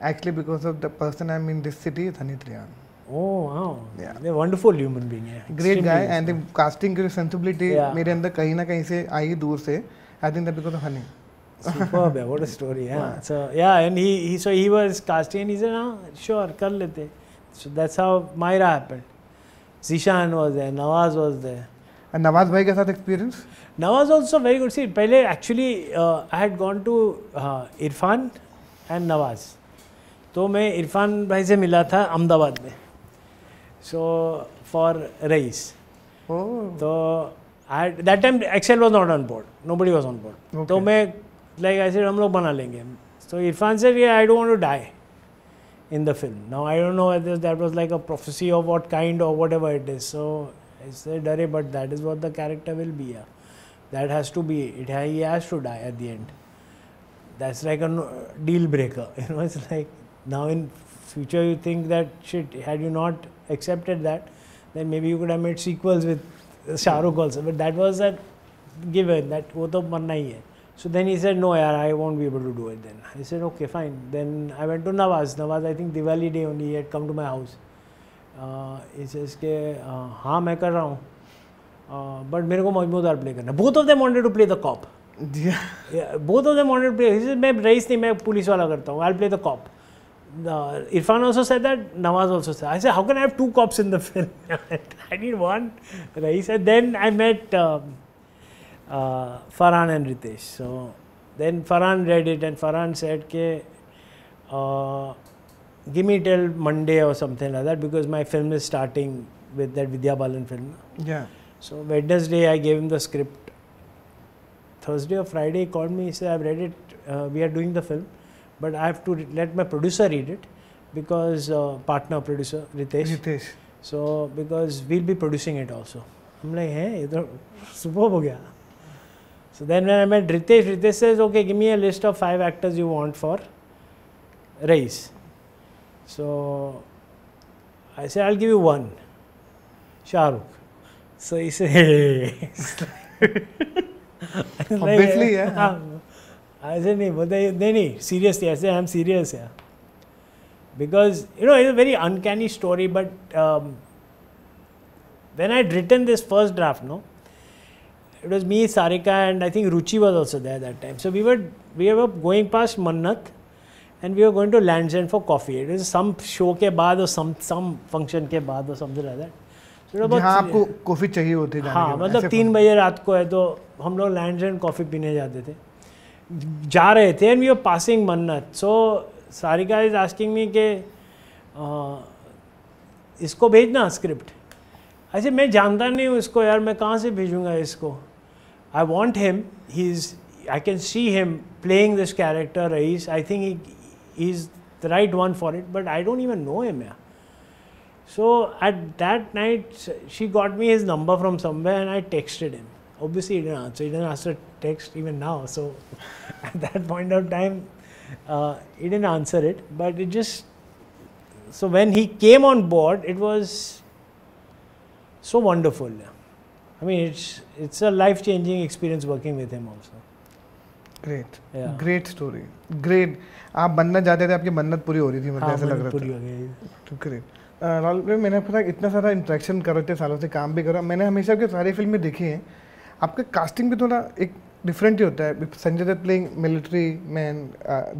actually because of the person I'm in this city is Hani Trehan. Oh wow. Yeah. They're wonderful human being. Yeah. Great guy and the casting की sensibility मेरे अंदर कहीं ना कहीं से आई दूर से. I think that because of Hani. Superb. What a story. Yeah. So yeah, and he was casting and he said, sure, कर लेते. So that's how Mahira happened. Zishan was there, Nawaz was there. And Nawaz bhai के साथ experience? Nawaz also very good. See, पहले actually I had gone to Irrfan and Nawaz. तो मैं इरफान भाई से मिला था अहमदाबाद में. So for Raees. तो that time Excel was not on board. Nobody was on board. Okay. तो मैं like I said हम लोग बना लेंगे. So Irrfan said, yeah, I don't want to die in the film. Now I don't know whether that was like a prophecy of what kind or whatever it is. So I said, "Arey, but that is what the character will be. Yeah. That has to be it. He has to die at the end. That's like a deal breaker. You know, it's like now in future you think that shit. Had you not accepted that, then maybe you could have made sequels with Shah Rukh also. But that was a given. That वो तो मरना ही है." So then he said, "No, yaar, I won't be able to do it." Then I said, "Okay, fine." Then I went to Nawaz. Nawaz, I think Diwali day only, he had come to my house. He says के हाँ मैं कर रहा हूँ, but मेरे को Majumdar play करना. Both of them wanted to play the cop. Yeah, both of them wanted to play. He said मैं रईस नहीं, मैं पुलिस वाला करता हूँ. I'll play the cop. Irrfan also said that. Nawaz also said. I said, how can I have two cops in the film? I need one. Raees. And then I met Farhan and Ritesh. So then Farhan read it and Farhan said ke give me till Monday or something like that, because my film is starting with that Vidya Balan film. Yeah. So Wednesday I gave him the script. Thursday or Friday he called me. He said, I've read it. We are doing the film, but I have to let my producer read it, because partner producer Ritesh. So because we'll be producing it also. I'm like, hey, ये तो superb हो गया. So then when I met Ritesh, Ritesh says, okay, give me a list of 5 actors you want for Raees. So I said, I'll give you 1, Shah Rukh. So he said, hey. Obviously, yeah. I said, no, seriously. I said, I'm serious, yeah. Because, you know, it's a very uncanny story, but when I had written this first draft, no, it was me, Sarika, and I think Ruchi was also there that time. So we were going past Mannat, and we were going to Land's End for coffee. It was some show के बाद or some function के बाद or something like that. So जहाँ आपको coffee चाहिए होती है. हाँ, मतलब 3 बजे रात को है, तो हम लोग Land's End कॉफी पीने जाते थे. जा रहे थे, and we were passing Mannat. So Sarika is asking me कि इसको भेजना स्क्रिप्ट. ऐसे मैं जानता नहीं हूँ इसको यार, मैं कहाँ से भेजूँगा इसको. I want him. I can see him playing this character Raees. I think he's the right one for it, but I don't even know him. Yeah. So at that night, she got me his number from somewhere, and I texted him. Obviously, he didn't answer. He didn't answer text even now. So at that point of time, he didn't answer it. But it just, so when he came on board, it was so wonderful. I mean, it's a life-changing experience working with him also. Great, yeah. Great story. Great. आप बनना चाहते थे, आपकी मन्नत पूरी हो रही थी, मतलब ऐसा लग रहा था. पूरी हो गई. Great. राहुल भाई, मैंने पता इतना सारा इंटरेक्शन कर रहे थे, सालों से काम भी करा, मैंने हमेशा आपकी सारी फिल्में देखी हैं, आपका कास्टिंग भी थोड़ा एक डिफरेंट ही होता है. Sanjay Dutt playing military man,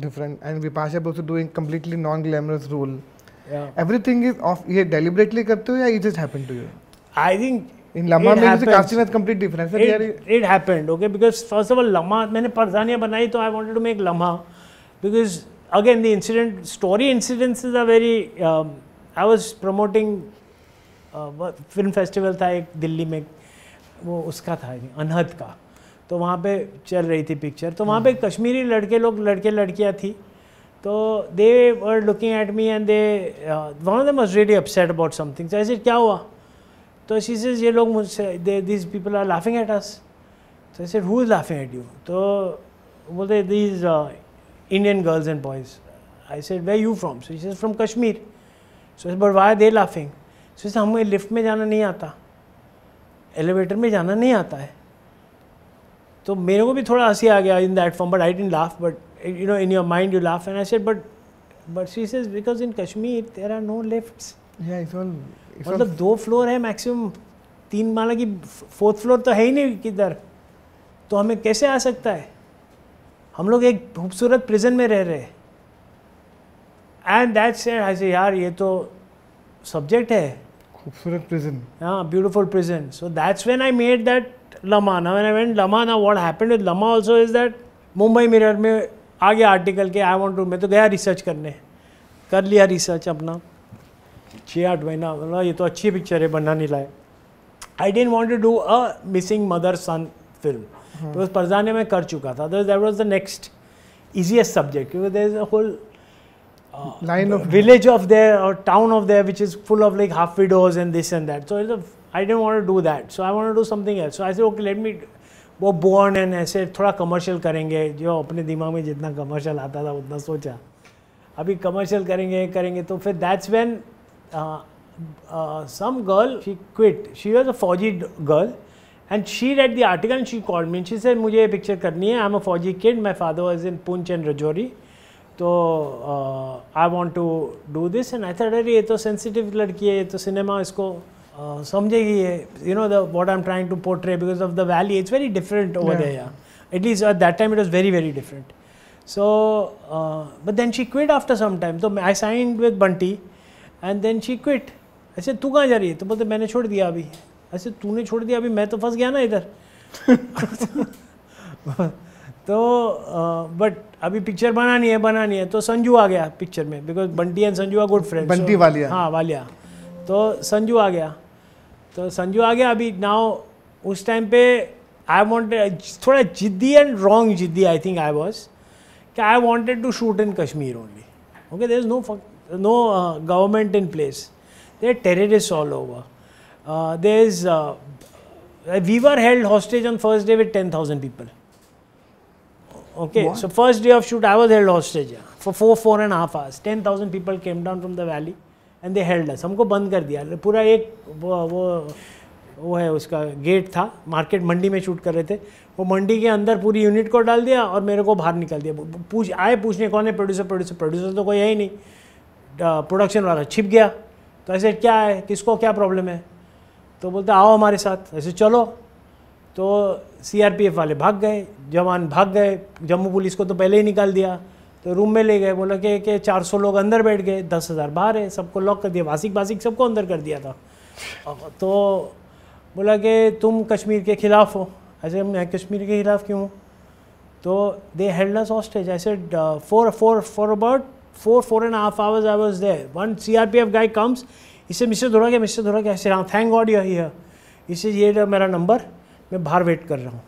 different, and Bipasha Basu doing completely non glamorous role. Everything is off. ये डेलिबरेटली करते हो या it just happened to you? I think in Lamhaa में the casting has complete difference. It happened, okay, because first of all Lamhaa, मैंने Parzania बनाई तो I wanted to make Lamhaa because again the story incidences are very I was promoting film festival था एक दिल्ली में, वो उसका था अनहद का, तो वहाँ पे चल रही थी पिक्चर, तो वहाँ पे कश्मीरी लड़के लड़कियाँ थी, तो they were looking at me and one of them was really upset about something. So I said क्या हुआ? तो she says ये लोग मुझसे these people are laughing at us. So I said who is laughing at you? तो बोलते these Indian girls and boys. I said where you from? So she says from Kashmir. So I said but why are they laughing? So she says हमें lift में जाना नहीं आता, elevator में जाना नहीं आता है. तो मेरे को भी थोड़ा हंसी आ गया in that form, but I didn't laugh, but you know in your mind you laugh. And I said but she says because in Kashmir there are no lifts. Yeah, it's all मतलब 2 floor है maximum, 3 माला की 4th floor तो है ही नहीं किधर, तो हमें कैसे आ सकता है? हम लोग एक खूबसूरत प्रिजन में रह रहे हैं. एंड दैट्स आई से यार ये तो सब्जेक्ट है, खूबसूरत प्रिजन. हाँ, beautiful prison. So that's when I made that Lamhaa. Now when I went Lamhaa, now what happened with Lamhaa also is that Mumbai mirror में आ गया आर्टिकल के आई वांट टू, मैं तो गया रिसर्च करने, कर लिया रिसर्च अपना 6-8 महीना, बोला ये तो अच्छी पिक्चर है, बनना नहीं लाए. I don't want to do a missing mother son film, because Parzania में कर चुका था. That was the next easiest subject because there is a whole line of village of there or town of there which is full of like half widows and this and that. So I didn't want to do that. So I wanted to do something else. So I said okay, let me वो born and ऐसे थोड़ा commercial करेंगे, जो अपने दिमाग में जितना commercial आता था उतना सोचा अभी कमर्शियल करेंगे. तो फिर that's when some girl, she quit. She was a फौजी girl and she read the article and she called me and she said मुझे ये पिक्चर करनी है. I'm a फौजी kid, my father was in Poonch and Rajouri, तो I want to do this. And I thought अरे ये तो sensitive लड़की है, ये तो सिनेमा इसको समझेगी ये, you know the what I'm trying to portray because of the valley. It's very different over there. Yeah. At least at that time it was very very different. So but then she quit after some time. So I signed with Bunty and then she quit. I said तू कहाँ जा रही है? तो बोलते मैंने छोड़ दिया अभी. ऐसे तूने छोड़ दिया अभी, मैं तो फंस गया ना इधर. तो बट अभी पिक्चर बनानी है तो संजू आ गया पिक्चर में, because Bunty and Sanju are good friends. Bunty Walia. हाँ वालिया. तो संजू आ गया अभी. नाउ उस टाइम पे आई वांटेड थोड़ा जिद्दी एंड रॉन्ग जिद्दी आई थिंक आई वाज, कि I wanted to shoot in Kashmir only. Okay, there is no government in place, there are terrorists all over. There is we were held hostage on first day with 10,000 people. Okay, what? So first day of shoot I was held hostage for 4.5 hours. 10,000 people came down from the valley and they held us. हमको बंद कर दिया पूरा. एक वो है उसका gate था, मार्केट मंडी में शूट कर रहे थे, वो मंडी के अंदर पूरी यूनिट को डाल दिया और मेरे को बाहर निकाल दिया. पूछने कौन है प्रोड्यूसर तो कोई है ही नहीं. प्रोडक्शन वाला छिप गया. तो ऐसे क्या है, किसको क्या प्रॉब्लम है? तो बोलते आओ हमारे साथ. ऐसे चलो. तो CRPF वाले भाग गए, जवान भाग गए, जम्मू पुलिस को तो पहले ही निकाल दिया. तो रूम में ले गए, बोला कि 400 लोग अंदर बैठ गए, 10,000 बाहर है, सबको लॉक कर दिया, वासिक सबको अंदर कर दिया था. तो बोला कि तुम कश्मीर के ख़िलाफ़ हो. ऐसे मैं कश्मीर के ख़िलाफ़ क्यों हूँ? तो दे held us hostage. I said for about 4.5 hours I was there. One CRPF guy comes. इससे मिस्टर धोलाकिया ऐसे हाँ, thank God you are here. इससे ये मेरा नंबर, मैं बाहर वेट कर रहा हूँ.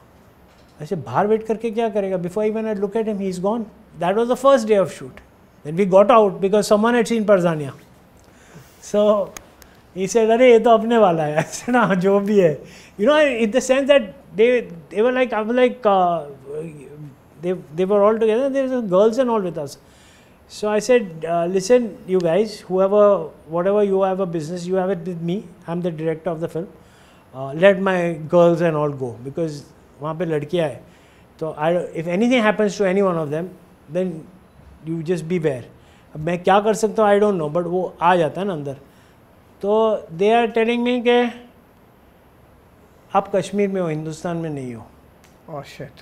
ऐसे बाहर वेट करके क्या करेगा? Before even I look at him he is gone. That was the first day of shoot. Then we got out because someone had seen Parzania. So he said अरे ये तो अपने वाला है. ऐसे ना जो भी है, you know, in the sense that they were like, I was like they were all together. There were girls and all with us. So I said, listen, you guys, whatever you have a business, you have it with me. I'm the director of the film. Let my girls and all go because वहाँ पे लड़कियाँ है. तो if anything happens to any one of them, then you just beware. अब मैं क्या कर सकता हूँ I don't know, but वो आ जाता है ना अंदर. तो दे आर टेलिंग मी कि आप कश्मीर में हो, हिंदुस्तान में नहीं हो। Oh shit.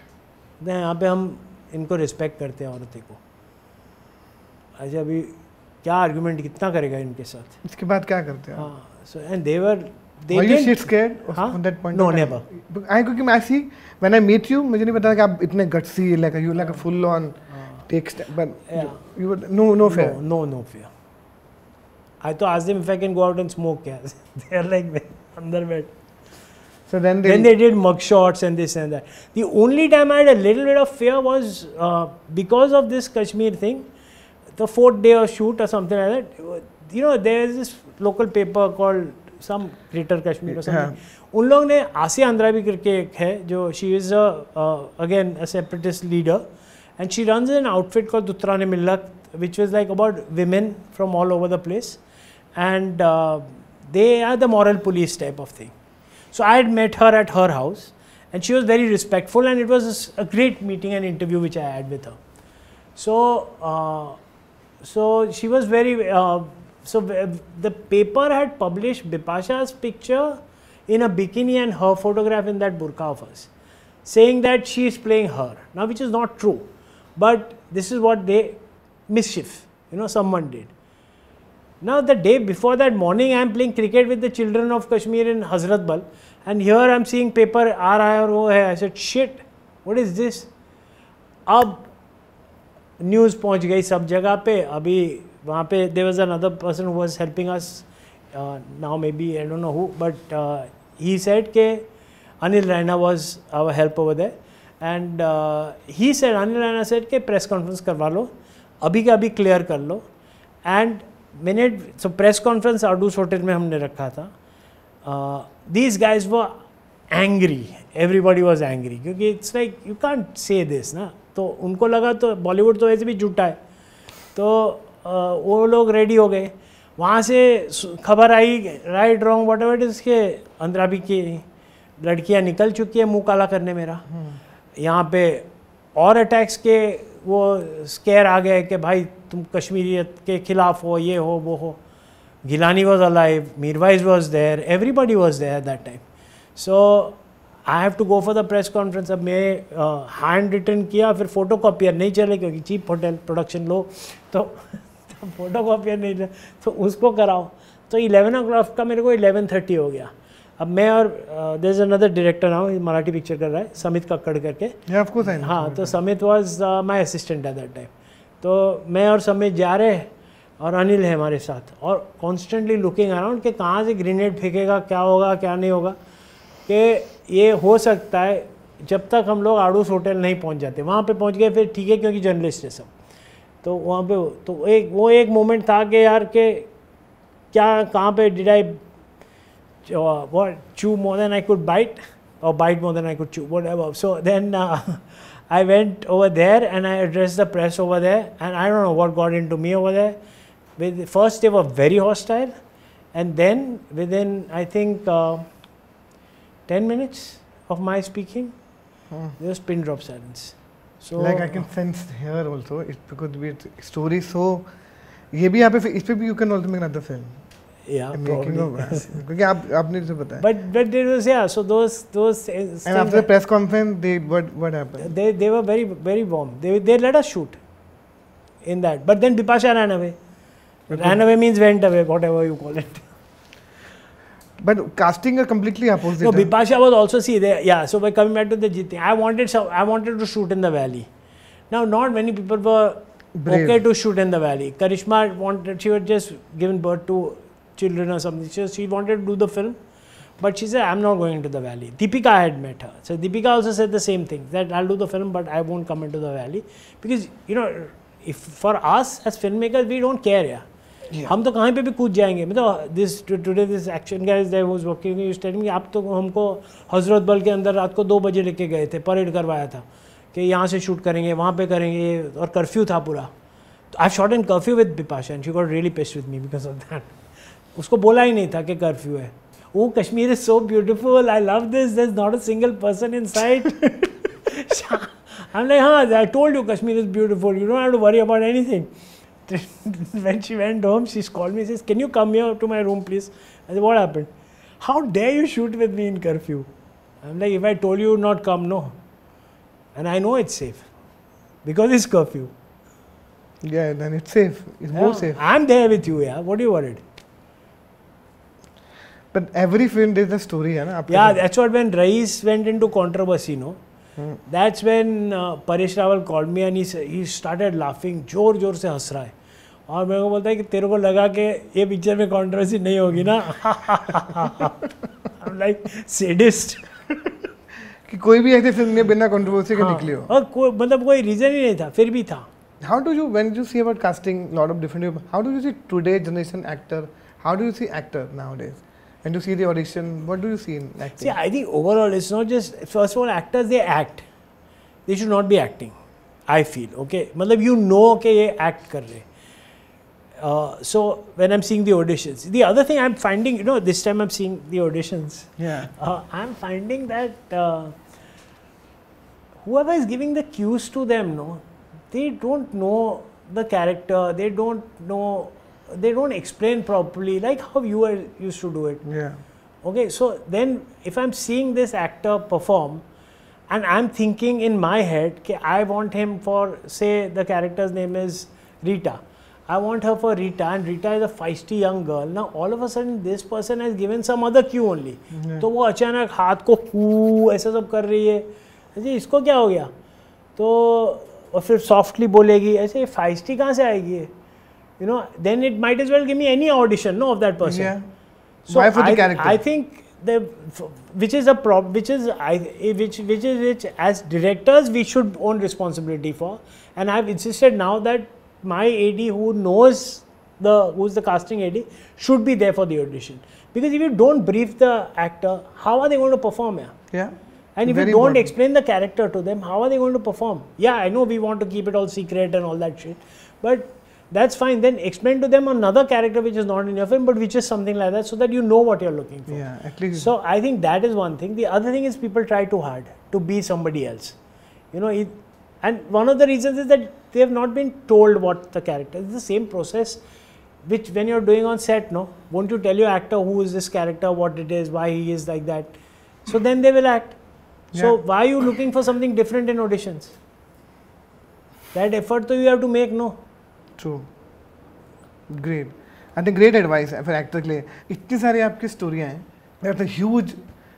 यहाँ पे हम इनको रिस्पेक्ट करते हैं औरतें को। अच्छा अभी क्या आर्गुमेंट कितना करेगा इनके साथ? इसके बाद क्या करते हैं? हाँ, so and they were Were you shit scared on that point? No, never. क्योंकि मैं ऐसी when I meet you मुझे नहीं पता कि आप इतने gutsy like you like a full on take step, but you were no fear. No fear. I तो asked them if I can go out and smoke. Yeah, they are like अंदर बैठ. So then they did mug shots and this and that. The only time I had a little bit of fear was because of this Kashmir thing, the 4th day of shoot or something like that. You know, there is this local paper called some Greater Kashmir or something. उन लोग ने आसिया अंद्राबी करके एक है जो she is again a separatist leader and she runs an outfit called Dutrane Millat which was like about women from all over the place and they are the moral police type of thing. So I had met her at her house and she was very respectful and it was a great meeting and interview which I had with her. So so she was very so the paper had published Bipasha's picture in a bikini and her photograph in that burqa of hers, saying that she is playing her. Now, which is not true, but this is what they mischief, you know, someone did. Now, the day before that morning, I am playing cricket with the children of Kashmir in Hazrat Bal, and here I am seeing paper aa raha hai aur wo hai. I said, shit, what is this? Ab news पहुंच गई सब जगह पे. अभी वहाँ पे there was another person who was helping us. Now maybe I don't know who, but he said कि Anil Raina was our help over there, and he said Anil Raina said कि press conference करवा लो, अभी के अभी clear कर लो, and minute so press conference Ardus hotel में हमने रखा था. These guys were angry, everybody was angry क्योंकि it's like you can't say this ना, तो उनको लगा तो Bollywood तो वैसे भी झूठा है, तो वो लोग रेडी हो गए. वहाँ से खबर आई right wrong whatever is के अंद्राबी की लड़कियाँ निकल चुकी है मुंह काला करने मेरा. यहाँ पे और अटैक्स के वो स्केयर आ गए कि भाई तुम कश्मीरियत के खिलाफ हो, ये हो वो हो. Gilani was alive, Mirwaiz was there, everybody was there that time. So I have to go for the press conference. अब मैं हैंड रिटन किया, फिर फोटो कॉपियर नहीं चले क्योंकि चीप होटल प्रोडक्शन लो, तो फोटो कॉपियर नहीं था, तो उसको कराओ. तो 11 o'clock का मेरे को 11:30 हो गया. अब मैं और there is another director now, Marathi picture कर रहा है, समित कक्कड़ करके. हाँ, तो Samit was my assistant at that time. तो मैं और समित जा रहे हैं और अनिल है हमारे साथ, और कॉन्स्टेंटली लुकिंग अराउंड कि कहाँ से ग्रेनेड फेंकेगा, क्या होगा क्या नहीं होगा, कि ये हो सकता है जब तक हम लोग आड़ूस होटल नहीं पहुँच जाते. वहाँ पे पहुँच गए फिर ठीक है क्योंकि जर्नलिस्ट है सब, तो वहाँ पे तो एक मोमेंट था कि यार के क्या कहाँ पे did I what chew more than I could bite or bite more than I could chew, whatever. So then I went over there and I addressed the press over there, and I don't know what got into me over there. First they were very hostile, and then within I think 10 minutes of my speaking there was pin drop silence. So like I can sense here also it's because with story so ये भी यहाँ पे इस पे भी you can also make another film. Yeah, making of क्योंकि आपने जो बताया. But there was, yeah, so those and after the press conference they what happened? They were very warm. They let us shoot in that, but then Bipasha ran away. Ran away means went away, whatever you call it. But casting are completely opposite. No, Bipasha was also there. Yeah, so by coming back to the thing, I wanted to shoot in the valley. Now, not many people were okay to shoot in the valley. Karishma wanted, she had just given birth to children or something. So she wanted to do the film, but she said, I'm not going into the valley. Deepika had met her. So Deepika also said the same thing, that I'll do the film, but I won't come into the valley. Because, you know, if for us as filmmakers, we don't care, yeah. हम तो कहीं पे भी कूद जाएंगे. मतलब this action guy there was working, he was telling me, आप तो हमको हजरत बल के अंदर रात को 2 बजे लेके गए थे, परेड करवाया था कि यहाँ से शूट करेंगे, वहाँ पे करेंगे, और कर्फ्यू था पूरा. तो I shot in curfew with Bipasha and she got really pissed with me because of that. उसको बोला ही नहीं था कि कर्फ्यू है. वो Kashmir is so beautiful, I love this, there is not a single person in sight. I am like, हाँ, I told you Kashmir is beautiful, you don't have to worry about anything. when she went home, she called me and says, "Can you come here to my room, please?" I said, "What happened?" "How dare you shoot with me in curfew?" I'm like, "If I told you not come, no. And I know it's safe because it's curfew." Yeah, then it's safe. It's more safe. I'm there with you, yeah. What are you worried? But every film there's a story, है ना? Yeah, that's what when Raees went into controversy, no? That's when Paresh Rawal called me and he started laughing, जोर से हंस रहा है और मेरे को बोलता है कि तेरे को लगा कि ये पिक्चर में कंट्रोवर्सी नहीं होगी ना? I'm like sadist. कि कोई भी ऐसी फिल्म नहीं बिना कंट्रोवर्सी के निकली हो और मतलब कोई रीजन ही नहीं था, फिर भी था. How do you, when you see about casting lot of different, how do you see today generation actor? How do you see actor nowadays? When you see the audition, what do you see in acting? See, I think overall it's not just, first of all, actors, they act. They should not be acting, I feel, okay? मतलब you know कि ये act कर रहे. So when I'm seeing the auditions, the other thing I'm finding, you know, this time I'm seeing the auditions. Yeah. I'm finding that whoever is giving the cues to them, no, they don't know the character. They don't know. They don't explain properly, like how you used to do it. Yeah. Okay, so then if I'm seeing this actor perform and I'm thinking in my head, okay, I want him for, say the character's name is Rita. I want her for Rita and Rita is a feisty young girl. Now all of a sudden this person has given some other cue only. तो वो अचानक हाथ को हू ऐसा सब कर रही है. ऐसे इसको क्या हो गया? तो और फिर softly बोलेगी. ऐसे feisty कहाँ से आएगी? You know, then it might as well give me any audition, no, of that person. Yeah. So why for the character? I think which is a problem, which as directors we should own responsibility for, and I've insisted now that my AD who knows who's the casting AD should be there for the audition, because if you don't brief the actor, how are they going to perform? Yeah. And if you don't explain the character to them, how are they going to perform? Yeah, I know we want to keep it all secret and all that shit, but that's fine. Then explain to them another character which is not in your film, but which is something like that, so that you know what you're looking for. Yeah, at least. So I think that is one thing. The other thing is people try too hard to be somebody else. You know, and one of the reasons is that they have not been told what the character is. It's the same process which when you're doing on set, no? Won't you tell your actor who is this character, what it is, why he is like that? So then they will act. So why are you looking for something different in auditions? That effort you have to make, no? True. Great. I think great advice for actor के लिए. इतनी सारी आपकी स्टोरियाँ हैं. There's a huge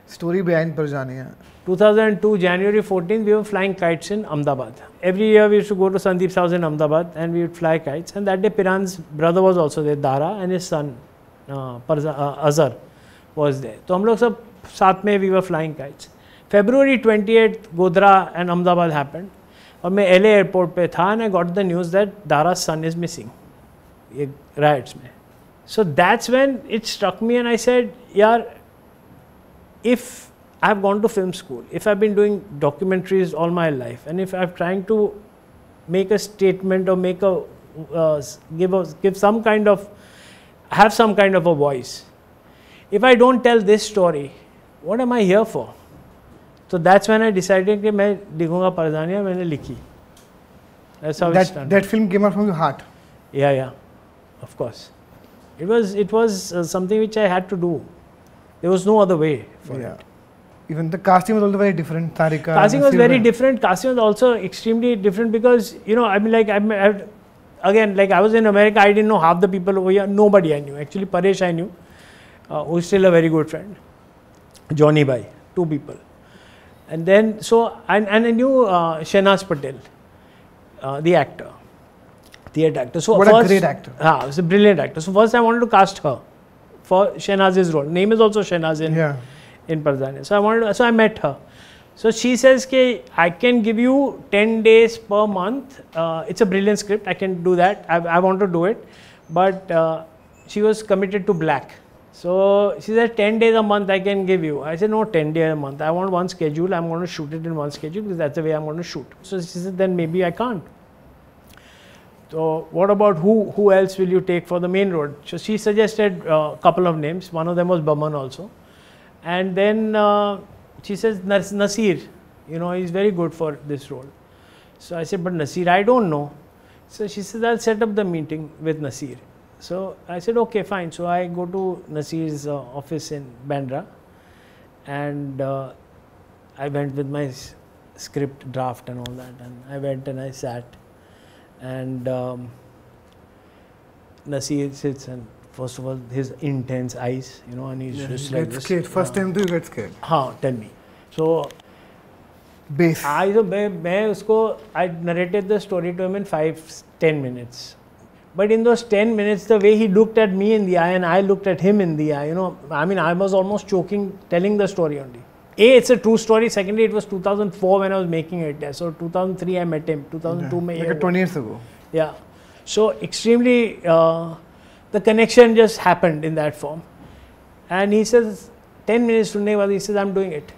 story behind Parzania. 2002 January 14th we were flying kites in Ahmedabad. Every year we used to go to Sandeep's house in Ahmedabad and we would fly kites. And that day Piran's brother was also there, Dara, and his son Azhar was there. So हम लोग सब साथ में we were flying kites. February 28th Godhra and Ahmedabad happened. और मैं LA airport पे था and I got the news that Dara's son is missing. ये riots में. So that's when it struck me and I said, yaar, if I've gone to film school, if I've been doing documentaries all my life, and if I'm trying to make a statement or make a give some kind of, have some kind of a voice, if I don't tell this story, what am I here for? So that's when I decided कि मैं लिखूँगा परजानिया. मैंने लिखी. That's how it started. That film came out from your heart. Yeah, of course. It was something which I had to do. There was no other way for it. Even the casting was also very different. Tarika. Casting was very different. Casting was also extremely different because, you know, I mean, like, again, like I was in America, I didn't know half the people over here. Nobody I knew. Actually, Paresh I knew, who's still a very good friend. Johnny Bhai, 2 people. And then, so, and I knew Shehnaz Patel, the actor, theatre actor. So what a great actor. He's a brilliant actor. So first I wanted to cast her for Shehnaz's role. Name is also Shehnaz in Parzania. So I met her. So she says, "Ke I can give you 10 days per month. It's a brilliant script. I can do that. I want to do it." But she was committed to black. So she said 10 days a month I can give you. I said no, 10 days a month. I want one schedule. I'm going to shoot it in one schedule because that's the way I'm going to shoot. So she said then maybe I can't. So what about who else will you take for the main role? So she suggested a couple of names. One of them was Baman also. And then she says Naseer, you know, he's very good for this role. So I said, but Naseer, I don't know. So she says, I'll set up the meeting with Naseer. So I said, okay, fine. So I go to Naseer's office in Bandra, and I went with my script draft and all that, and I went and I sat, and Naseer sits, and first of all, his intense eyes, you know, and he's just like this. Scared. First time do you get scared? Tell me. So Base. I narrated the story to him in 5-10 minutes. But in those 10 minutes, the way he looked at me in the eye and I looked at him in the eye, you know, I mean, I was almost choking telling the story only. It's a true story. Secondly, it was 2004 when I was making it. So 2003 I met him. 2002 like 20 years ago. Yeah. So extremely, the connection just happened in that form. And he says, 10 minutes to Nawaz, he says, I'm doing it.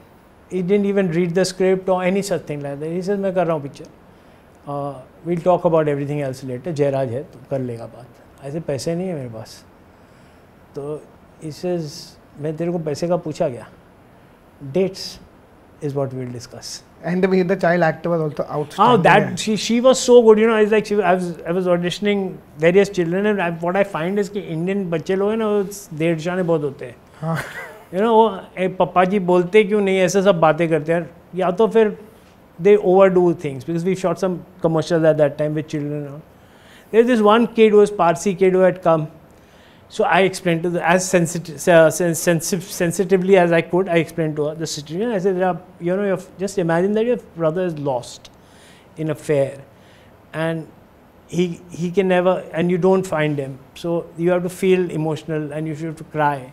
He didn't even read the script or any such thing like that. He says, मैं कर रहा हूँ picture. We'll talk about everything else later. Jayraj है तो कर लेगा बात. ऐसे पैसे नहीं है मेरे पास. तो he says, मैं तेरे को पैसे का पूछा क्या? Dates is what we'll discuss. And the child actor was also outstanding. Oh, that she was so good, you know. It's like I was auditioning various children, and what I find is कि Indian बच्चे लोग हैं ना, देर जाने बहुत होते हैं. You know, वो पप्पा जी बोलते क्यों नहीं ऐसे सब बातें करते हैं या तो फिर they overdo things, because we shot some commercials at that time with children. There's this one kid who was Parsi kid who had come. So I explained to as sensitively as I could, I explained to her the situation. I said, you know, just imagine that your brother is lost in a fair, and he can never, and you don't find him. So you have to feel emotional and you have to cry.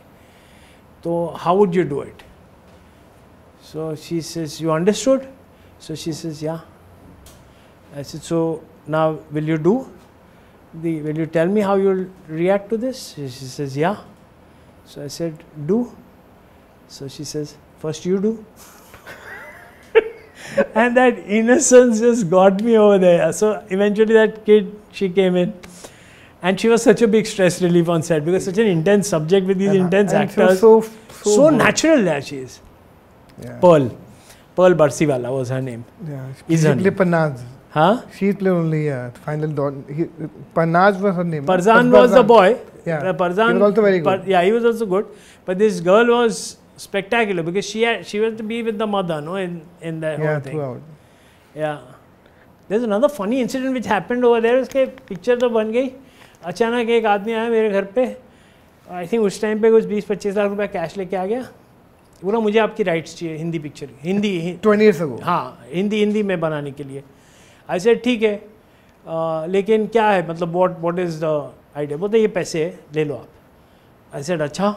So how would you do it? So she says, you understood? So she says, yeah. I said, so now will you do? Will you tell me how you'll react to this? She says, yeah. So I said, do. So she says, first you do. And that innocence just got me over there. So eventually that kid, she came in. And she was such a big stress relief on set, because such an intense subject with these intense actors. So natural there she is. Yeah. Pearl Barsiwala was her name. Yeah. Is she her played Parnaz. Huh? She played only final daughter. Parnaz was her name. Parzan was the boy. Yeah. Parzan, he was also very good. Yeah, he was also good. But this girl was spectacular, because she was to be with the mother, no, in the whole thing. Throughout. Yeah. There's another funny incident which happened over there. उसके picture तो बन गई. अचानक एक आदमी आया मेरे घर पे. I think उस टाइम पे कुछ 20-25 लाख रुपया कैश लेके आ गया. बोला मुझे आपकी राइट्स चाहिए Hindi picture, Hindi 20 years ago. हाँ, हिंदी में बनाने के लिए. I said ठीक है, लेकिन क्या है, मतलब what is the idea? बोलते ये पैसे है, ले लो आप. I said अच्छा,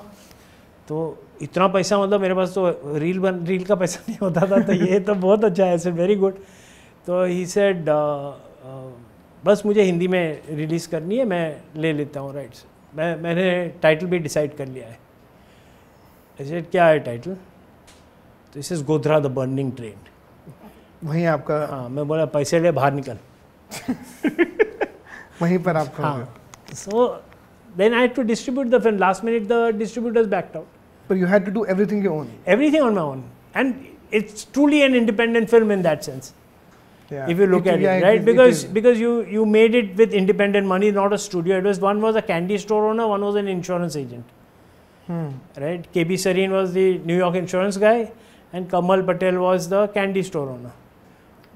तो इतना पैसा मतलब मेरे पास तो रील का पैसा नहीं होता था, तो ये तो बहुत अच्छा है. I said very good. तो he said बस मुझे हिंदी में रिलीज़ करनी है, मैं ले लेता हूँ राइट्स. मैंने टाइटल भी डिसाइड कर लिया है. I said क्या है टाइटल? तो इसे गोधरा द बर्निंग ट्रेन. वहीं आपका. हाँ, मैं बोला पैसे ले बाहर निकल. वहीं पर आपका. हाँ. So then I had to distribute the film. Last minute the distributors backed out. But you had to do everything your own. Everything on my own, and it's truly an independent film in that sense. Yeah. If you look at it, right? Because you made it with independent money, not a studio. It was, one was a candy store owner, one was an insurance agent. Right? KB Sareen was the New York insurance guy, and Kamal Patel was the candy store owner.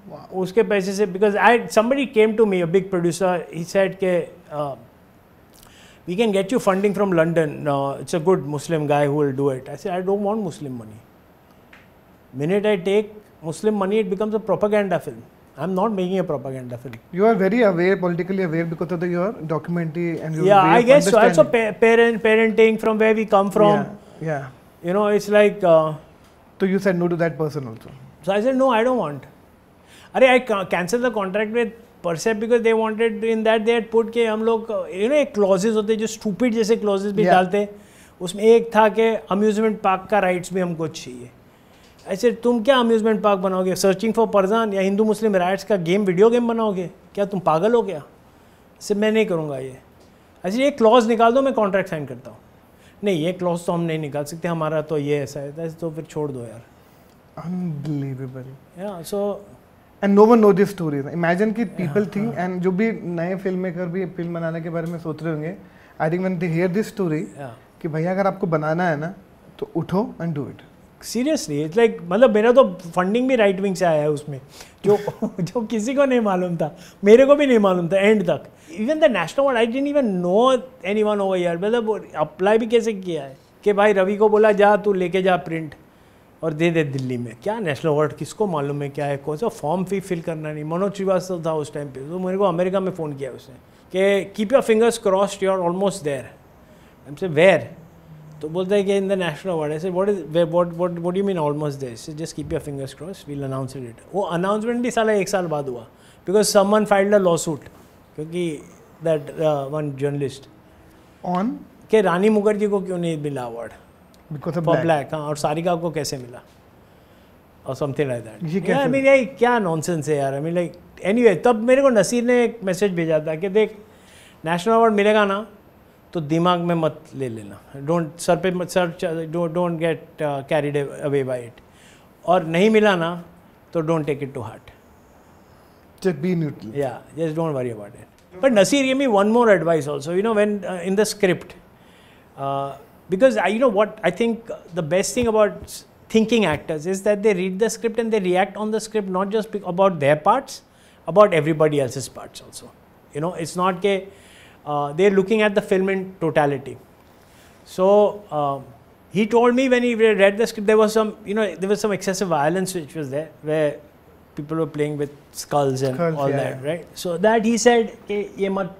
Wow. उसके पैसे से, because somebody came to me, a big producer, he said के we can get you funding from London. It's a good Muslim guy who will do it. I said, I don't want Muslim money. Minute I take Muslim money, it becomes a propaganda film. I'm not making a propaganda film. You are very aware, politically aware, because of your documentary and your I guess so. Also parenting, from where we come from. Yeah. You know, it's like. So you said no to that person also. So I said no, I don't want. I cancelled the contract with Percept because they wanted, in that they had put के हम लोग, you know, एक clauses होते जो stupid जैसे clauses भी डालते. उसमें एक था कि amusement park का rights भी हमको चाहिए. ऐसे तुम क्या अम्यूजमेंट पार्क बनाओगे? सर्चिंग फॉर परजान या हिंदू मुस्लिम राइट्स का वीडियो गेम बनाओगे? क्या तुम पागल हो गया? इससे मैं नहीं करूँगा ये. ऐसे ये क्लॉज निकाल दो, मैं कॉन्ट्रैक्ट साइन करता हूँ. नहीं, ये क्लॉज तो हम नहीं निकाल सकते, हमारा तो ये ऐसा है, तो फिर छोड़ दो यार. Unbelievable. Yeah, so. And no one knows this story. Imagine कि people think, and जो भी नए फिल्म मेकर भी फिल्म बनाने के बारे में सोच रहे होंगे, I think when they hear this story, कि भैया अगर आपको बनाना है ना, तो उठो and do it. Seriously, it's like मतलब मेरा तो फंडिंग भी राइट विंग से आया है उसमें, जो किसी को नहीं मालूम था, मेरे को भी नहीं मालूम था एंड तक. Even the national award, I didn't even know anyone over here. मतलब अप्लाई भी कैसे किया है कि भाई रवि को बोला जा तू लेके जा प्रिंट और दे दे दिल्ली में. क्या नेशनल अवार्ड किसको मालूम है क्या है, कौन सा फॉर्म फिल करना नहीं. मनोज श्रीवास्तव था उस टाइम पे, तो मेरे को अमेरिका में फ़ोन किया उसने कि keep your fingers crossed, you are almost there. I say where, तो बोलता है कि इन द नेशनल अवार्ड. ऐसे what you mean almost there. Say just keep your fingers crossed, we'll announce it. वो अनाउंसमेंट भी साला 1 साल बाद हुआ because someone filed a lawsuit, क्योंकि दैट वन जर्नलिस्ट ऑन कि रानी मुखर्जी को क्यों नहीं मिला अवार्ड बिकॉज ऑफ ब्लैक. हाँ, और सारिका को कैसे मिला और समथिंग लाइक दैट. ये कैसे? आई मीन ये क्या नॉनसेंस है यार. आई मीन लाइक एनीवे, तब मेरे को नसीर ने एक मैसेज भेजा था कि देख नेशनल अवार्ड मिलेगा ना तो दिमाग में मत ले लेना, डोंट सर पे मत sir don't get carried away by it, और नहीं मिला ना तो don't take it to heart. Just be neutral. Yeah, just don't worry about it. But Naseer gave me one more advice also, you know, when in the script, because you know what, I think the best thing about thinking actors is that they read the script and they react on the script, not just about their parts, about everybody else's parts also. You know, it's not that they're looking at the film in totality. So he told me when he read the script, there was some, you know, there was some excessive violence which was there, where people were playing with skulls and all that, right? So that he said, ye mat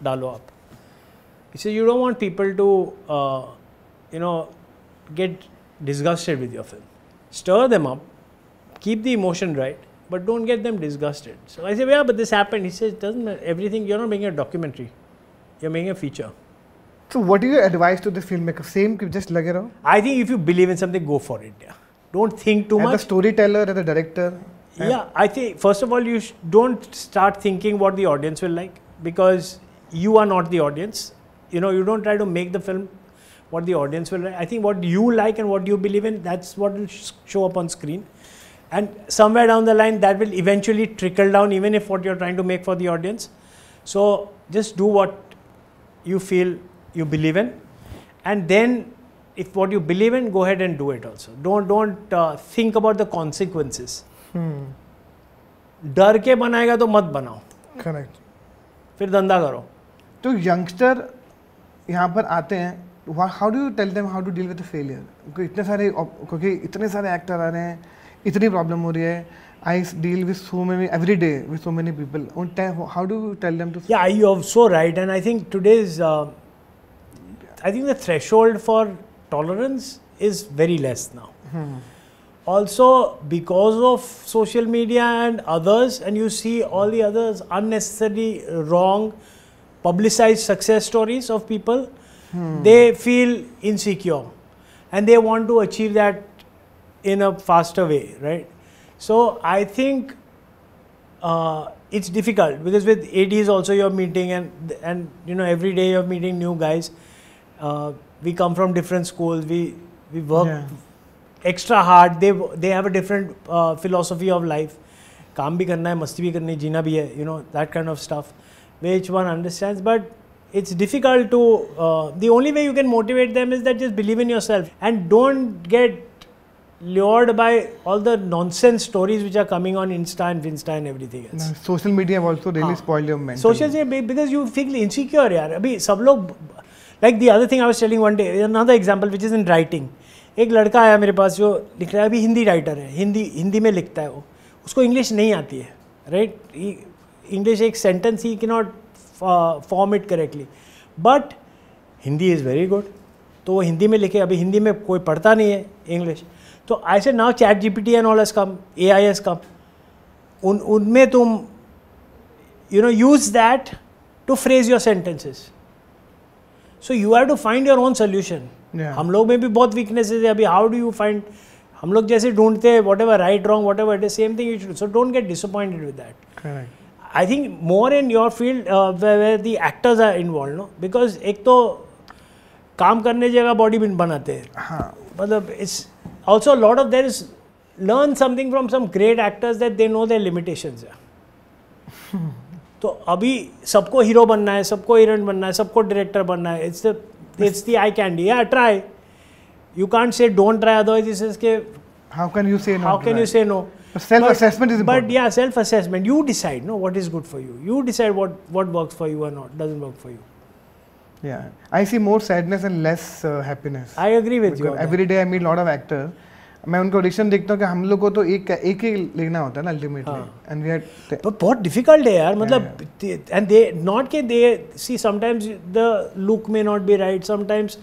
dalo aap. He said, you don't want people to, you know, get disgusted with your film. Stir them up, keep the emotion right, but don't get them disgusted. So I said, yeah, but this happened. He said, it doesn't matter. Everything, you're not making a documentary. You're making a feature. So what is your advice to the filmmaker? Same, just lage raho? I think if you believe in something, go for it. Yeah. Don't think too much. As a storyteller, as a director? Yeah, I think first of all you don't start thinking what the audience will like, because you are not the audience. You know, you don't try to make the film what the audience will like. I think what you like and what you believe in, that's what will show up on screen. And somewhere down the line that will eventually trickle down, even if what you're trying to make for the audience. So just do what you feel you believe in, and then if what you believe in, go ahead and do it also. Don't think about the consequences. डर के बनाएगा तो मत बनाओ. Correct. फिर धंधा करो. तो यंगस्टर यहाँ पर आते हैं, how do you tell them how to deal with the failure? क्योंकि इतने सारे एक्टर आ रहे हैं, इतनी प्रॉब्लम हो रही है. I deal with so many every day with so many people. How do you tell them to? Yeah, you are so right, and I think today's I think the threshold for tolerance is very less now. Also, because of social media and others, and you see all the others unnecessarily wrong publicized success stories of people, they feel insecure and they want to achieve that in a faster way, right? So I think it's difficult, because with ADs also you're meeting, and you know, every day you're meeting new guys. We come from different schools, we work extra hard, they have a different philosophy of life. काम भी करना है, मस्ती भी करनी, जीना भी है, you know, that kind of stuff, which one understands. But it's difficult to, the only way you can motivate them is that just believe in yourself and don't get lured by all the nonsense stories which are coming on Insta and everything else. Social media have also really spoiled your mental. Social media, because you feel insecure यार. अभी सब लोग, like the other thing I was telling one day, another example which is in writing. एक लड़का आया मेरे पास जो लिख रहा है, अभी हिंदी राइटर है, हिंदी में लिखता है वो, उसको इंग्लिश नहीं आती है, राइट? इंग्लिश एक sentence he cannot form it correctly, but Hindi is very good, तो वो हिंदी में लिखे. अभी हिंदी में कोई पढ़ता नहीं है इंग्लिश, तो I say now chat GPT and all has come, AI has come, उनमें तुम you know use that to phrase your sentences. So you have to find your own solution. हम लोग में भी बहुत वीकनेसेस है अभी. How do you find? हम लोग जैसे ढूंढते हैं whatever right wrong whatever, it is same thing you should. So don't get disappointed with that. I think more in your field where the actors are involve, no, because एक तो काम करने जगह body बनाते हैं, मतलब it's also lot of there is learn something from some great actors that they know their limitations. तो अभी सबको हीरो बनना है, सबको हीरोइन बनना है, सबको डायरेक्टर बनना है. It's the eye candy. Yeah, try. You can't say don't try, otherwise it says के how can you say no? How can you say no? Self-assessment is important. But yeah, self-assessment. You decide, no, what is good for you. You decide what works for you or not, doesn't work for you. Yeah, I see more sadness and less happiness. I agree with you. Every day I meet a lot of actors. मैं उनको audition देखता हूँ कि हम लोग को तो एक ही लेना होता है ना ultimately, and we had. but बहुत डिफिकल्ट है यार, मतलब and they not के they see sometimes the look may not be right, sometimes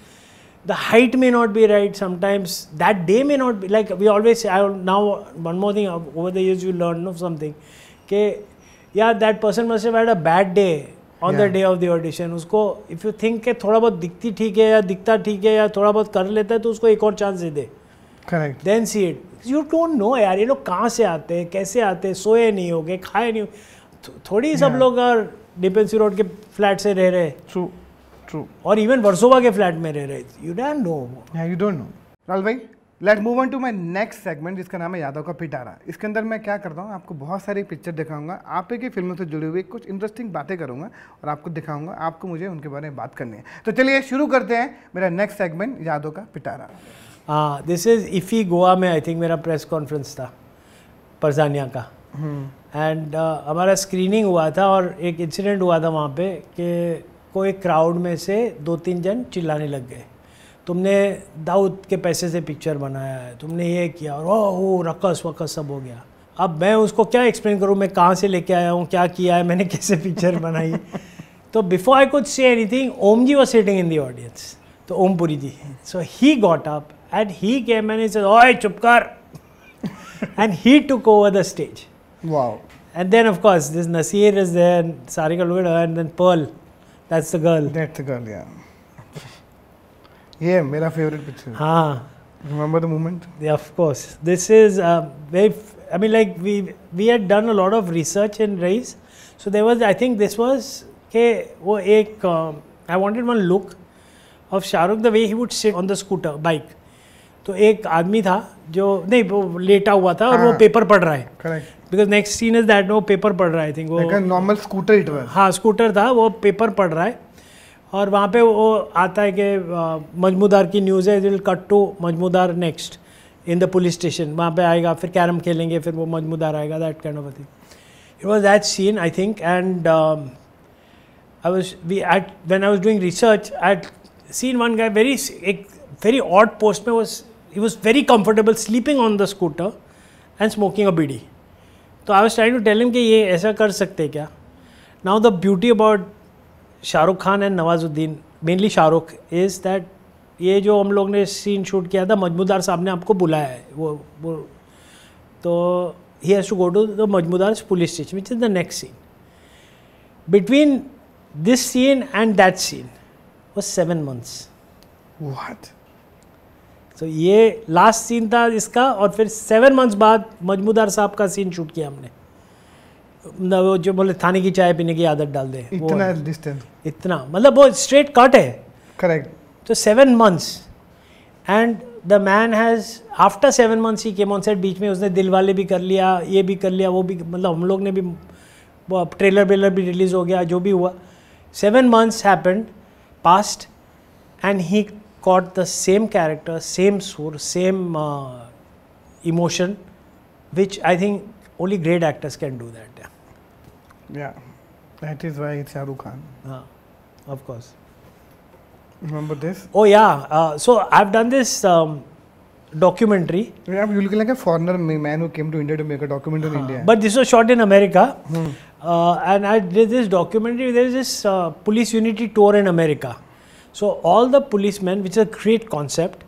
the height may not be right, sometimes that day may not be, like we always say. Now one more thing, over the years you learn of something कि yeah, that person must have had a bad day on the day of the audition. उसको if you think कि थोड़ा बहुत दिखती ठीक है या दिखता ठीक है या थोड़ा बहुत कर लेता है तो उसको एक और chance they they. Correct. Then see it. You don't know यार, ये लोग कहाँ से आते हैं, कैसे आते हैं, सोए नहीं होगे, खाए नहीं, थोड़ी सब लोग डिपेंसी रोड के फ्लैट से रह रहे. True. और इवन वर्सोवा के फ्लैट में रह रहे. You don't know. Yeah, you don't know. Rahul भाई, let's move on to my next segment जिसका नाम है यादव का पिटारा. इसके अंदर मैं क्या करता हूँ, आपको बहुत सारी पिक्चर दिखाऊंगा, आप एक फिल्मों से जुड़ी हुई कुछ इंटरेस्टिंग बातें करूँगा और आपको दिखाऊंगा, आपको मुझे उनके बारे में बात करनी है. तो चलिए शुरू करते हैं मेरा नेक्स्ट सेगमेंट यादव का पिटारा. हाँ, दिस इज़ इफ़ी गोवा में आई थिंक मेरा प्रेस कॉन्फ्रेंस था परजानिया का. एंड हमारा स्क्रीनिंग हुआ था और एक इंसिडेंट हुआ था वहाँ पे कि कोई क्राउड में से 2-3 जन चिल्लाने लग गए, तुमने दाऊद के पैसे से पिक्चर बनाया है, तुमने ये किया, और ओह रकस वकस सब हो गया. अब मैं उसको क्या एक्सप्लेन करूँ, मैं कहाँ से लेके आया हूँ, क्या किया है मैंने, कैसे पिक्चर बनाई. तो before I could say anything, Om ji was sitting in the audience, तो Om Puri ji. So he got up and he came and he said, "Oi, chup kar," and he took over the stage. Wow. And then of course this Naseer is there, and Sarika looked at her, and then Pearl, that's the girl. That's the girl, yeah. Yeah, my favorite picture. हाँ. Remember the moment? Yeah, of course. This is very. I mean, like we had done a lot of research in Raees, so there was, I think this was के वो एक I wanted one look of Shahrukh, the way he would sit on the scooter bike. तो एक आदमी था जो नहीं वो लेटा हुआ था और वो पेपर पढ़ रहा है. Correct. Because next scene is that वो पेपर पढ़ रहा है. आई थिंक वो नॉर्मल स्कूटर इट वाज. हाँ, स्कूटर था, वो पेपर पढ़ रहा है और वहाँ पे वो आता है कि मजमूदार की न्यूज़ है, it will cut to Majumdar next in the police station. वहाँ पे आएगा, फिर कैरम खेलेंगे, फिर वो मजमूदार आएगा, that kind of a thing. It was that scene I think. And I was when I was doing research I had seen one guy very odd post में he was very comfortable sleeping on the scooter and smoking a bidi. So I was trying to tell him कि ये ऐसा कर सकते क्या. Now the beauty about Shahrukh Khan and Nawazuddin, mainly Shahrukh, is that ये जो हम लोग ने सीन शूट किया था, मजमूदार साहब ने आपको बुलाया है, वो तो he has to go to the Majmudar's police station, which is the next scene. Between this scene and that scene was 7 months. What? तो ये लास्ट सीन था इसका, और फिर 7 months बाद मजमूदार साहब का सीन शूट किया हमने. वो जो बोले थाने की चाय पीने की आदत डाल दे, इतना डिस्टेंस, इतना मतलब वो स्ट्रेट कट है. करेक्ट. तो 7 months and the man has after 7 months he came on set. बीच में उसने दिलवाले भी कर लिया, ये भी कर लिया, वो भी, मतलब हम लोग ने भी, वो ट्रेलर भी रिलीज़ हो गया, जो भी हुआ. 7 months happened past and he caught the same character, same sur, same emotion, which I think only great actors can do that. Yeah, that is why it's Shah Rukh Khan. Of course. Remember this? Oh yeah, so I've done this documentary. Yeah, you look like a foreigner man who came to India to make a documentary in India. But this was shot in America. And I did this documentary. There is this police unity tour in America. So all the policemen, which is a great concept,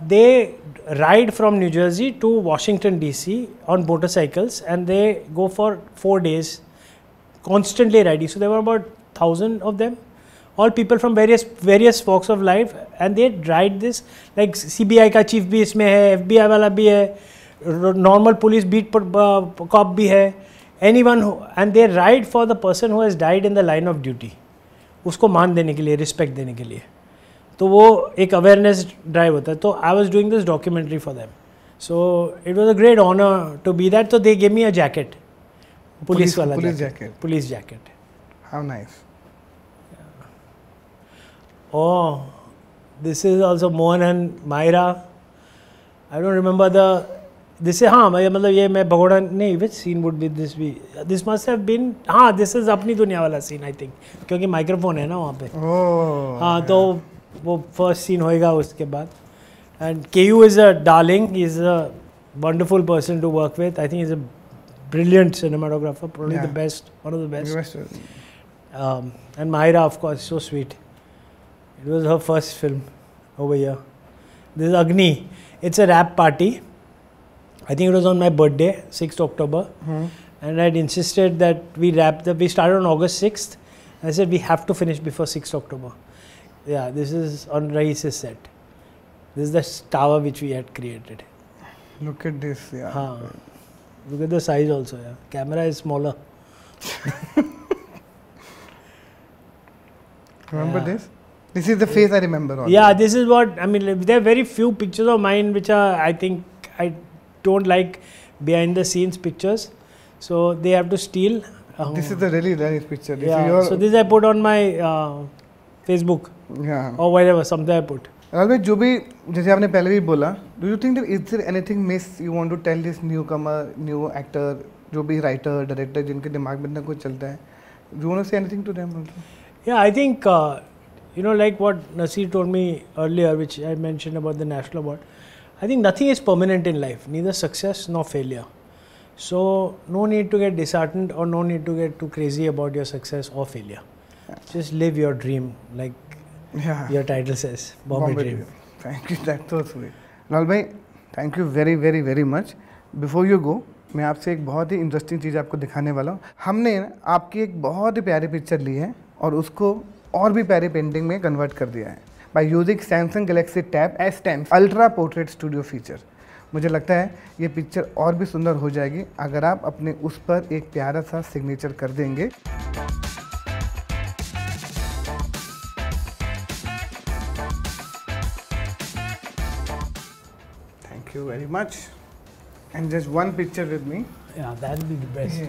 they ride from New Jersey to Washington DC on motorcycles, and they go for 4 days, constantly riding. So there were about 1,000 of them, all people from various walks of life, and they ride this, like CBI का chief भी इसमें है, FBI वाला भी है, normal police beat cop भी है, anyone who, and they ride for the person who has died in the line of duty. उसको मान देने के लिए, रिस्पेक्ट देने के लिए. तो वो एक अवेयरनेस ड्राइव होता है. तो I was doing this documentary for them. So it was a great honor to be that. So they gave me a jacket, police jacket. Police jacket. How nice. Oh, this is also Mohan and Mahira. I don't remember the. This is हाँ मतलब ये मैं भगोड़ा नहीं. Which scene would be this be? This must have been हाँ. This is अपनी दुनिया वाला scene I think, क्योंकि माइक्रोफोन है ना वहाँ पे. Oh. हाँ तो वो first scene होएगा उसके बाद. And KU is a darling. He's a wonderful person to work with. I think he's a brilliant cinematographer. Probably the best, one of the best. And Mahira, of course, so sweet. It was her first film over here. This is Agni. It's a rap party. I think it was on my birthday, 6th October. And I'd insisted that we wrap we started on August 6th. I said we have to finish before 6th October. Yeah, this is on Raees' set. This is the tower which we had created. Look at this, yeah. Look at the size also, yeah. Camera is smaller. Remember this? This is the face I remember. Already. Yeah, this is what, I mean, there are very few pictures of mine which are, I think, I don't like behind the scenes pictures. So they have to steal. This is the really nice picture. This yeah, so this I put on my Facebook. Yeah. Or whatever, something I put. Rahul भाई जो भी जैसे आपने पहले भी बोला, do you think that is there anything miss you want to tell this newcomer, new actor, जो भी writer, director जिनके दिमाग में इतना कुछ चलता है, do you want to say anything to them also? Yeah, I think you know, like what Naseer told me earlier, which I mentioned about the National Award. I think nothing is permanent in life, neither success nor failure. So no need to get disheartened or no need to get too crazy about your success or failure. Just live your dream, like your title says, Bombay Dream. Thank you, that's so sweet. Rahul bhai, thank you very, very, very much. Before you go, मैं आपसे एक बहुत ही interesting चीज़ आपको दिखाने वाला हूँ. हमने आपकी एक बहुत ही प्यारी पिक्चर ली है और उसको और भी प्यारी पेंटिंग में कन्वर्ट कर दिया है by using Samsung Galaxy Tab S10 Ultra Portrait Studio Feature. मुझे लगता है ये पिक्चर और भी सुंदर हो जाएगी अगर आप अपने उस पर एक प्यारा सा सिग्नेचर कर देंगे. Thank you very much. And just one picture with me. Yeah, that would be the best.